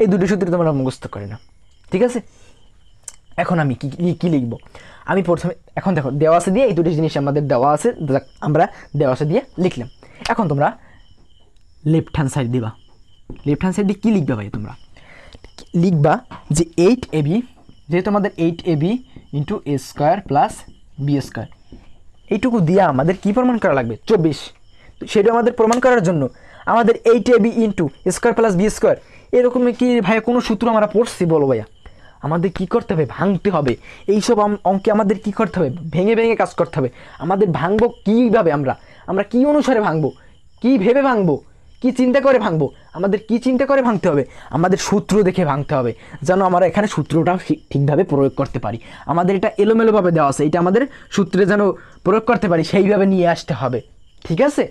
এই দুটো সূত্র তোমরা মুখস্থ করে নাও, ঠিক আছে। এখন আমি কি লিখব, আমি প্রথমে, এখন দেখো দেওয়া আছে দিয়ে এই দুটো জিনিস আমাদের দেওয়া আছে, আমরা দেওয়া আছে দিয়ে লিখলাম। এখন তোমরা লেফট হ্যান্ড সাইড দিবা, লেফট হ্যান্ড সাইড দিয়ে কী লিখবা ভাই, তোমরা লিখবা যে 8ab, যেহেতু আমাদের 8ab into A square plus B square, এইটুকু দিয়ে আমাদের কি প্রমাণ করা লাগবে, 24। তো সেটা আমাদের প্রমাণ করার জন্য আমাদের 8ab into square plus B square, এরকম কি ভাইয়া কোনো সূত্র আমরা পড়ছি বলো ভাইয়া? আমাদের কি করতে হবে, ভাঙতে হবে। এইসব অঙ্কে আমাদের কি করতে হবে, ভেঙে ভেঙে কাজ করতে হবে। আমাদের ভাঙবো কীভাবে, আমরা কি অনুসারে ভাঙবো, কি ভেবে ভাঙবো, কি চিন্তা করে ভাঙবো, আমাদের কি চিন্তা করে ভাঙতে হবে, আমাদের সূত্র দেখে ভাঙতে হবে, যেন আমরা এখানে সূত্রটাও ঠিকভাবে প্রয়োগ করতে পারি। আমাদের এটা এলোমেলোভাবে দেওয়া আছে, এটা আমাদের সূত্রে যেন প্রয়োগ করতে পারি, সেইভাবে নিয়ে আসতে হবে, ঠিক আছে।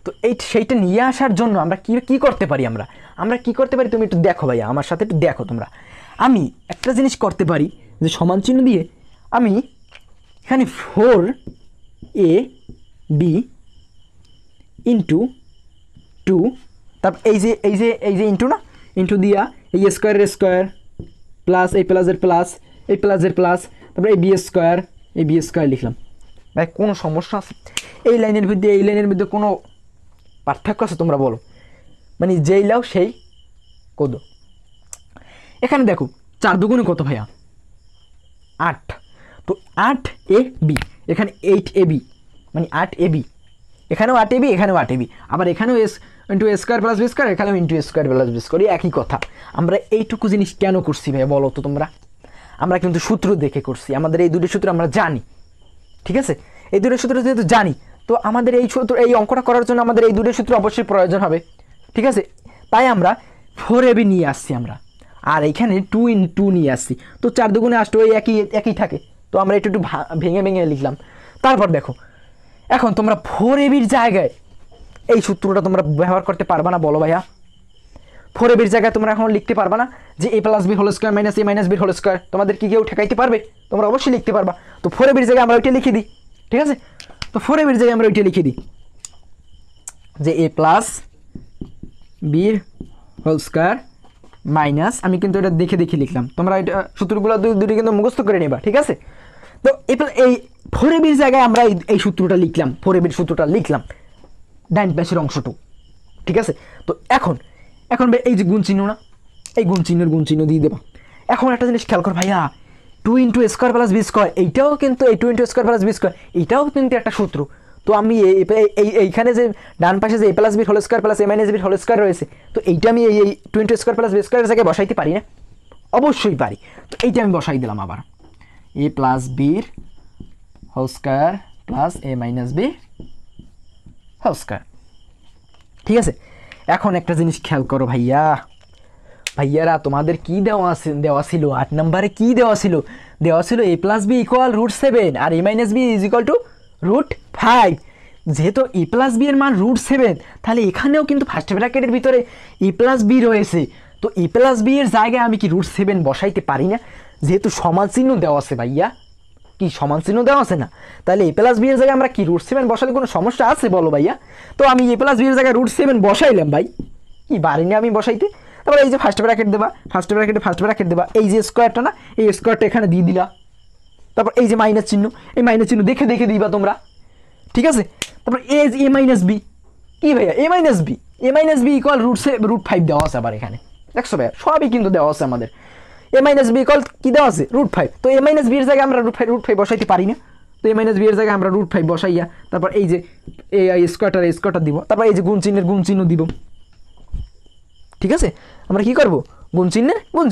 তো সেইটা নিয়ে আসার জন্য আমরা কি করতে পারি, আমরা কি করতে পারি, তুমি একটু দেখো ভাইয়া, আমার সাথে একটু দেখো তোমরা। আমি একটা জিনিস করতে পারি, যে সমান চিহ্ন দিয়ে আমি এখানে 4ab ইন্টু 2, তারপর এই যে ইন্টু না, ইন্টু দিয়া এই স্কোয়ারের স্কোয়ার প্লাস এই প্লাসের প্লাস, এই প্লাসের প্লাস, তারপরে এই বি স্কোয়ার লিখলাম। ভাই কোনো সমস্যা আছে এই লাইনের মধ্যে, এই লাইনের মধ্যে কোনো পার্থক্য আছে তোমরা বলো? মানে যেই লাও সেই কোদো। এখানে দেখো 4 দুগুণে কত ভাইয়া, 8। তো 8ab, এখানে 8ab, মানে 8ab, এখানেও 8ab, এখানেও 8ab, আবার এখানেও into A square plus B square, এখানেও into square plus B square, একই কথা। আমরা এইটুকু জিনিস কেন করছি ভাইয়া বলো তো তোমরা? আমরা কিন্তু সূত্র দেখে করছি, আমাদের এই দুটো সূত্র আমরা জানি, ঠিক আছে। এই দুটো সূত্র যেহেতু জানি, তো আমাদের এই সূত্র, এই অঙ্কটা করার জন্য আমাদের এই দুটো সূত্র অবশ্যই প্রয়োজন হবে, ঠিক আছে। তাই আমরা 4ab নিয়ে আসছি আমরা, আর এইখানে 2 ইন 2 নিয়ে আসছি। তো 4 দুগুণে 8, ওই একই থাকে। তো আমরা একটু ভেঙে ভেঙে লিখলাম। তারপর দেখো, এখন তোমরা 4ab জায়গায় এই সূত্রটা তোমরা ব্যবহার করতে পারবা না বলো ভাইয়া? 4ab জায়গায় তোমরা এখন লিখতে পারবা না যে a plus B whole square minus A minus B whole square? তোমাদের কি কেউ ঠেকাইতে পারবে? তোমরা অবশ্যই লিখতে পারবা। তো 4ab জায়গায় আমরা ওইটা লিখে দিই, ঠিক আছে। তো 4ab জায়গায় আমরা ওইটা লিখে দিই যে a প্লাস বির হোল স্কোয়ার মাইনাস, আমি কিন্তু এটা দেখে লিখলাম, তোমরা এটা সূত্রগুলো দুটি কিন্তু মুখস্থ করে নেবা, ঠিক আছে। তো এই 4ab জায়গায় আমরা এই সূত্রটা লিখলাম, 4ab সূত্রটা লিখলাম, ডাইন পাশের অংশটুকু, ঠিক আছে। তো এখন এই যে গুণ চিহ্ন না, এই গুণ চিহ্ন দিয়ে দেবা। এখন একটা জিনিস খেয়াল কর ভাইয়া, 2 into square plus B square, এইটাও কিন্তু এই 2 into square plus B square, এইটাও কিন্তু একটা সূত্র। তো আমি এইখানে যে ডান পাশে যে A plus B whole square plus A minus B whole square রয়েছে, তো এইটা আমি এই 2 ইন্টু স্কোয়ার প্লাস বি স্কোয়ারের জায়গায় বসাইতে পারি না? অবশ্যই পারি। তো এইটা আমি বসাই দিলাম আবার, এ প্লাস বির whole square plus A minus B whole square, ঠিক আছে। এখন একটা জিনিস খেয়াল করো ভাইয়ারা, তোমাদের কি দেওয়া ছিল 8 নম্বরে? কি দেওয়া ছিল এ প্লাস বি ইকুয়াল √7 আর A minus B is equal to √5। যেহেতু এ প্লাস বি এর মান √7, তাহলে এখানেও কিন্তু ফার্স্ট ব্র্যাকেটের ভিতরে এ প্লাস বি রয়েছে। তো এ প্লাস বি এর জায়গায় আমি কি √7 বসাইতে পারি না? যেহেতু সমান চিহ্ন দেওয়া আছে ভাইয়া, কি সমান চিহ্ন দেওয়া আছে না? তাহলে এ প্লাস বি এর জায়গায় আমরা কি √7 বসালে কোনো সমস্যা আছে বলো ভাইয়া? তো আমি এ প্লাস বি এর জায়গায় √7 বসাইলাম ভাই, কি পারি না আমি বসাইতে? তারপরে এই যে ফার্স্ট ব্র্যাকেট দেবা, এই যে স্কোয়ারটা না, এই স্কোয়ারটা এখানে দিয়ে দিলা। তারপর এই যে মাইনাস চিহ্ন, এই মাইনাস চিহ্ন দেখে দিবা তোমরা, ঠিক আছে। তারপর এ মাইনাস বি, কি ভাইয়া এ মাইনাস বি ইকুয়াল √5 দেওয়া আছে আবার এখানে, দেখছো ভাইয়া সবই কিন্তু দেওয়া আছে আমাদের। এ মাইনাস বি ইকুয়াল কি দেওয়া আছে, √5। তো এ মাইনাস বি এর জায়গায় আমরা √5 বসাইতে পারি না? তো এ মাইনাস বি এর জায়গায় আমরা √5 বসাইয়া, তারপর এই যে এই স্কোয়ারটা দিব, তারপর এই যে গুণ চিহ্ন দিব, ঠিক আছে। আমরা কি করব, গুণ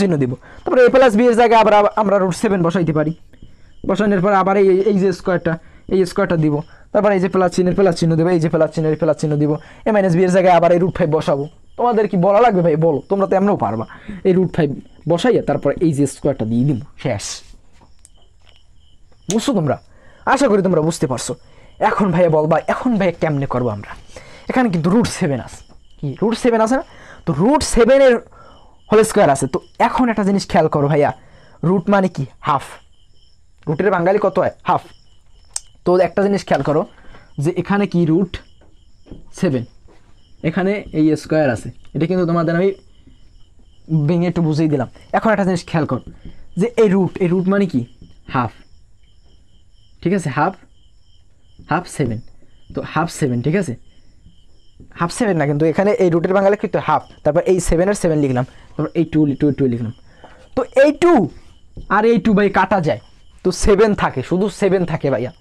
চিহ্ন দিব। তারপরে এ প্লাস বি এর জায়গায় আবার আমরা √7 বসাইতে পারি। বসানোর পর আবার এই যে স্কোয়ারটা দিব, তারপর এই যে প্লাস চিহ্ন দেবো, এই যে প্লাস চিহ্ন দিব। এ মাইনাস বি এর জায়গায় আবার এই √5 বসাবো। তোমাদের কি বলা লাগবে ভাই বলো? তোমরা তো এমনও পারবা। এই √5 বসাইয়া তারপর এই যে স্কোয়ারটা দিয়ে দিব, শেষ। বুঝছো তোমরা? আশা করি তোমরা বুঝতে পারছো। এখন ভাইয়া বলবা, এখন ভাইয়া কেমনে করবো আমরা? এখানে কিন্তু √7 আছে, কি √7 আছে না? তো √7 এর হোল স্কোয়ার আছে। তো এখন একটা জিনিস খেয়াল করো ভাইয়া, রুট মানে কি? হাফ। রুটের বাঙালি কত হয়? হাফ। তো একটা জিনিস খেয়াল করো যে এখানে কি রুট 7, এখানে এই স্কোয়ার আছে, এটা কিন্তু তোমাদের আমি ভেঙে একটু বুঝিয়ে দিলাম। এখন একটা জিনিস খেয়াল করো যে এই রুট মানে কি? হাফ, ঠিক আছে? হাফ 7, তো হাফ 7, ঠিক আছে? হাফ 7 না, কিন্তু এখানে এই রুটের বাঙালি কিন্তু হাফ, তারপর এই 7 লিখলাম, তারপর এই 2 লিখলাম। তো এই 2 আর এই 2 ভাই কাটা যায়, তো 7 থাকে, শুধু 7 থাকে ভাইয়া,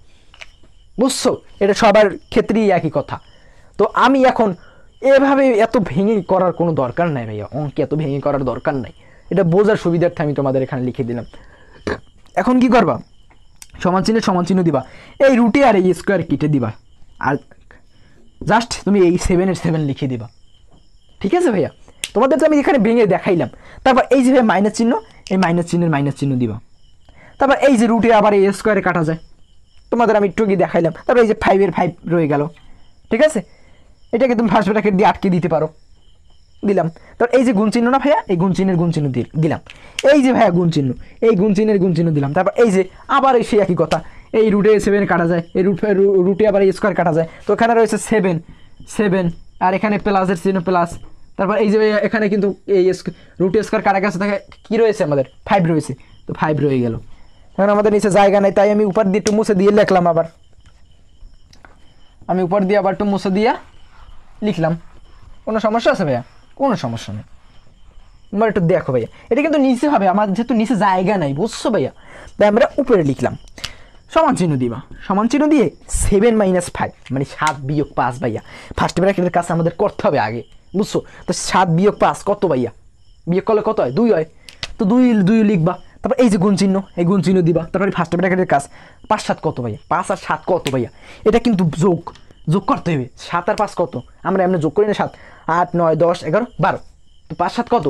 বুঝছো? এটা সবার ক্ষেত্রেই একই কথা। তো আমি এখন এভাবে এত ভেঙে করার কোনো দরকার নাই ভাইয়া, অঙ্কে এত ভেঙে করার দরকার নাই, এটা বোঝার সুবিধার্থে আমি তোমাদের এখানে লিখে দিলাম। এখন কি করবা? সমান চিহ্ন দিবা, এই রুটে আর এই স্কোয়ার কেটে দিবা, আর জাস্ট তুমি এই 7 লিখে দিবা, ঠিক আছে ভাইয়া? তোমাদের তো আমি এখানে ভেঙে দেখাইলাম। তারপর এই যে মাইনাস চিহ্ন, এই মাইনাস চিহ্ন দিবা। তারপর এই যে রুটে আবার এই স্কোয়ারে কাটা যায়, তোমাদের আমি একটু গিয়ে দেখাইলাম। তারপর এই যে 5 রয়ে গেল, ঠিক আছে? এটাকে তুমি ফার্স্ট ব্র্যাকেট দিয়ে আটকে দিতে পারো, দিলাম। তারপর এই যে গুণ চিহ্ন না ভাইয়া, এই গুণ চিহ্ন দিলাম। এই যে ভাইয়া গুণ চিহ্ন, এই গুণ চিহ্ন দিলাম। তারপর এই যে আবার এই সেই একই কথা, এই রুটে 7 কাটা যায়, এই রুটে আবার এই স্কোয়ার কাটা যায়, তো এখানে রয়েছে 7 আর এখানে প্লাসের চিহ্ন প্লাস। তারপর এই যে এখানে কিন্তু এই রুটে স্কোয়ার কাটা গেছে, থাকে কী রয়েছে আমাদের? 5 রয়েছে, তো 5 রয়ে গেল। এখন আমাদের নিচে জায়গা নেই, তাই আমি উপর দিয়ে একটু মুছে দিয়ে লিখলাম। আবার আমি উপর দিয়ে আবার একটু মুছে দিয়ে লিখলাম। কোনো সমস্যা আছে ভাইয়া? কোনো সমস্যা নেই। তোমরা একটু দেখো ভাইয়া, এটা কিন্তু নিচে হবে, আমার যেহেতু নিচে জায়গা নাই, বুঝছো ভাইয়া? তাই আমরা উপরে লিখলাম। সমান চিহ্ন দিবা, সমান চিহ্ন দিয়ে 7 - 5 মানে 7 - 5 ভাইয়া। ফার্স্ট ব্র্যাকেটের কাছে আমাদের করতে হবে আগে, বুঝছো? তো 7 - 5 কত ভাইয়া? বিয়োগ করলে কত হয়? 2 হয়, তো 2 লিখবা। তারপর এই যে গুণ চিহ্ন, এই গুণ চিহ্ন দিবা। তারপরে ফার্স্ট ব্র্যাকেটের কাজ 5 - 7 কত ভাইয়া? 5 আর 7 কত ভাইয়া? এটা কিন্তু যোগ করতে হবে। 7 আর 5 কত? আমরা এমনি যোগ করি না? 7, 8, 9, 10, 11, 12, তো 5 7 কত?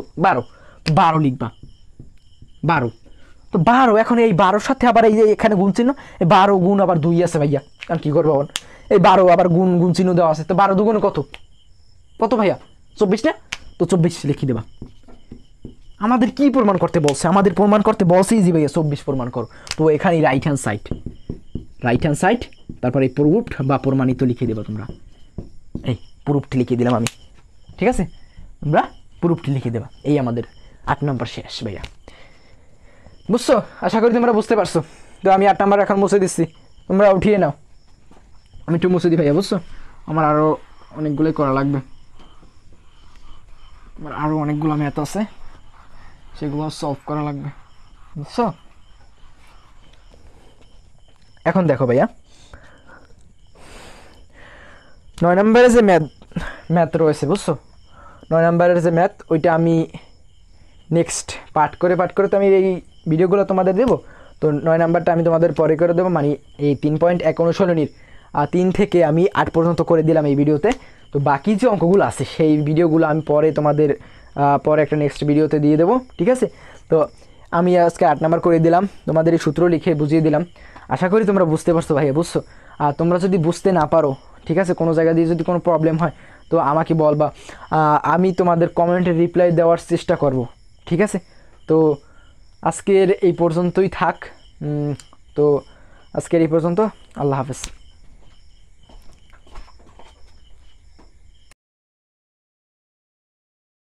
12 লিখবা, 12। তো 12, এখন এই 12-র সাথে আবার এই যে এখানে গুণ চিহ্ন, এই 12 গুণ আবার 2 আছে ভাইয়া, কারণ কী করবো? এই 12 আবার গুণ চিহ্ন দেওয়া আছে, তো 12 দুগুণে কত ভাইয়া? 24 না? তো 24 লিখে দেবা। আমাদের কি প্রমাণ করতে বলছে? আমাদের প্রমাণ করতে বলছে যে ভাইয়া 24 প্রমাণ করো। তো এখানে রাইট হ্যান্ড সাইড, তারপর এই প্রুফড বা প্রমাণিত লিখে দেবা তোমরা। এই প্রুফটি লিখে দিলাম আমি, ঠিক আছে? তোমরা প্রুফটি লিখে দেবা। এই আমাদের 8 নম্বর শেষ ভাইয়া, বুঝছো? আশা করি তোমরা বুঝতে পারছো। তো আমি 8 নম্বর এখন মুছে দিচ্ছি, তোমরা উঠিয়ে নাও। আমি একটু মুছে দিই ভাইয়া, বুঝছো? আমার আরও অনেকগুলোই করা লাগবে, আমার আরও অনেকগুলো ম্যাথ আছে, সেগুলো সলভ করা লাগবে, বুঝছো? এখন দেখো ভাইয়া, 9 নম্বরের যে ম্যাথ রয়েছে, বুঝছো? 9 নম্বরের যে ম্যাথ, ওইটা আমি নেক্সট পার্ট করে তো আমি এই ভিডিওগুলো তোমাদের দেবো। তো 9 নাম্বারটা আমি তোমাদের পরে করে দেবো, মানে এই 3.1 অনুশীলনীর 3 থেকে আমি 8 পর্যন্ত করে দিলাম এই ভিডিওতে। তো বাকি যে অঙ্কগুলো আছে সেই ভিডিওগুলো আমি পরে তোমাদের পরে একটা নেক্সট ভিডিওতে দিয়ে দেবো, ঠিক আছে? তো আমি আজকে 8 নাম্বার করে দিলাম, তোমাদের এই সূত্র লিখে বুঝিয়ে দিলাম। আশা করি তোমরা বুঝতে পারছো ভাইয়া, বুঝছো? আর তোমরা যদি বুঝতে না পারো, ঠিক আছে, কোনো জায়গা দিয়ে যদি কোনো প্রবলেম হয়, তো আমাকে বলবা, আমি তোমাদের কমেন্টে রিপ্লাই দেওয়ার চেষ্টা করব, ঠিক আছে? তো আজকের এই পর্যন্তই থাক। তো আজকের এই পর্যন্ত, আল্লাহ হাফেজ।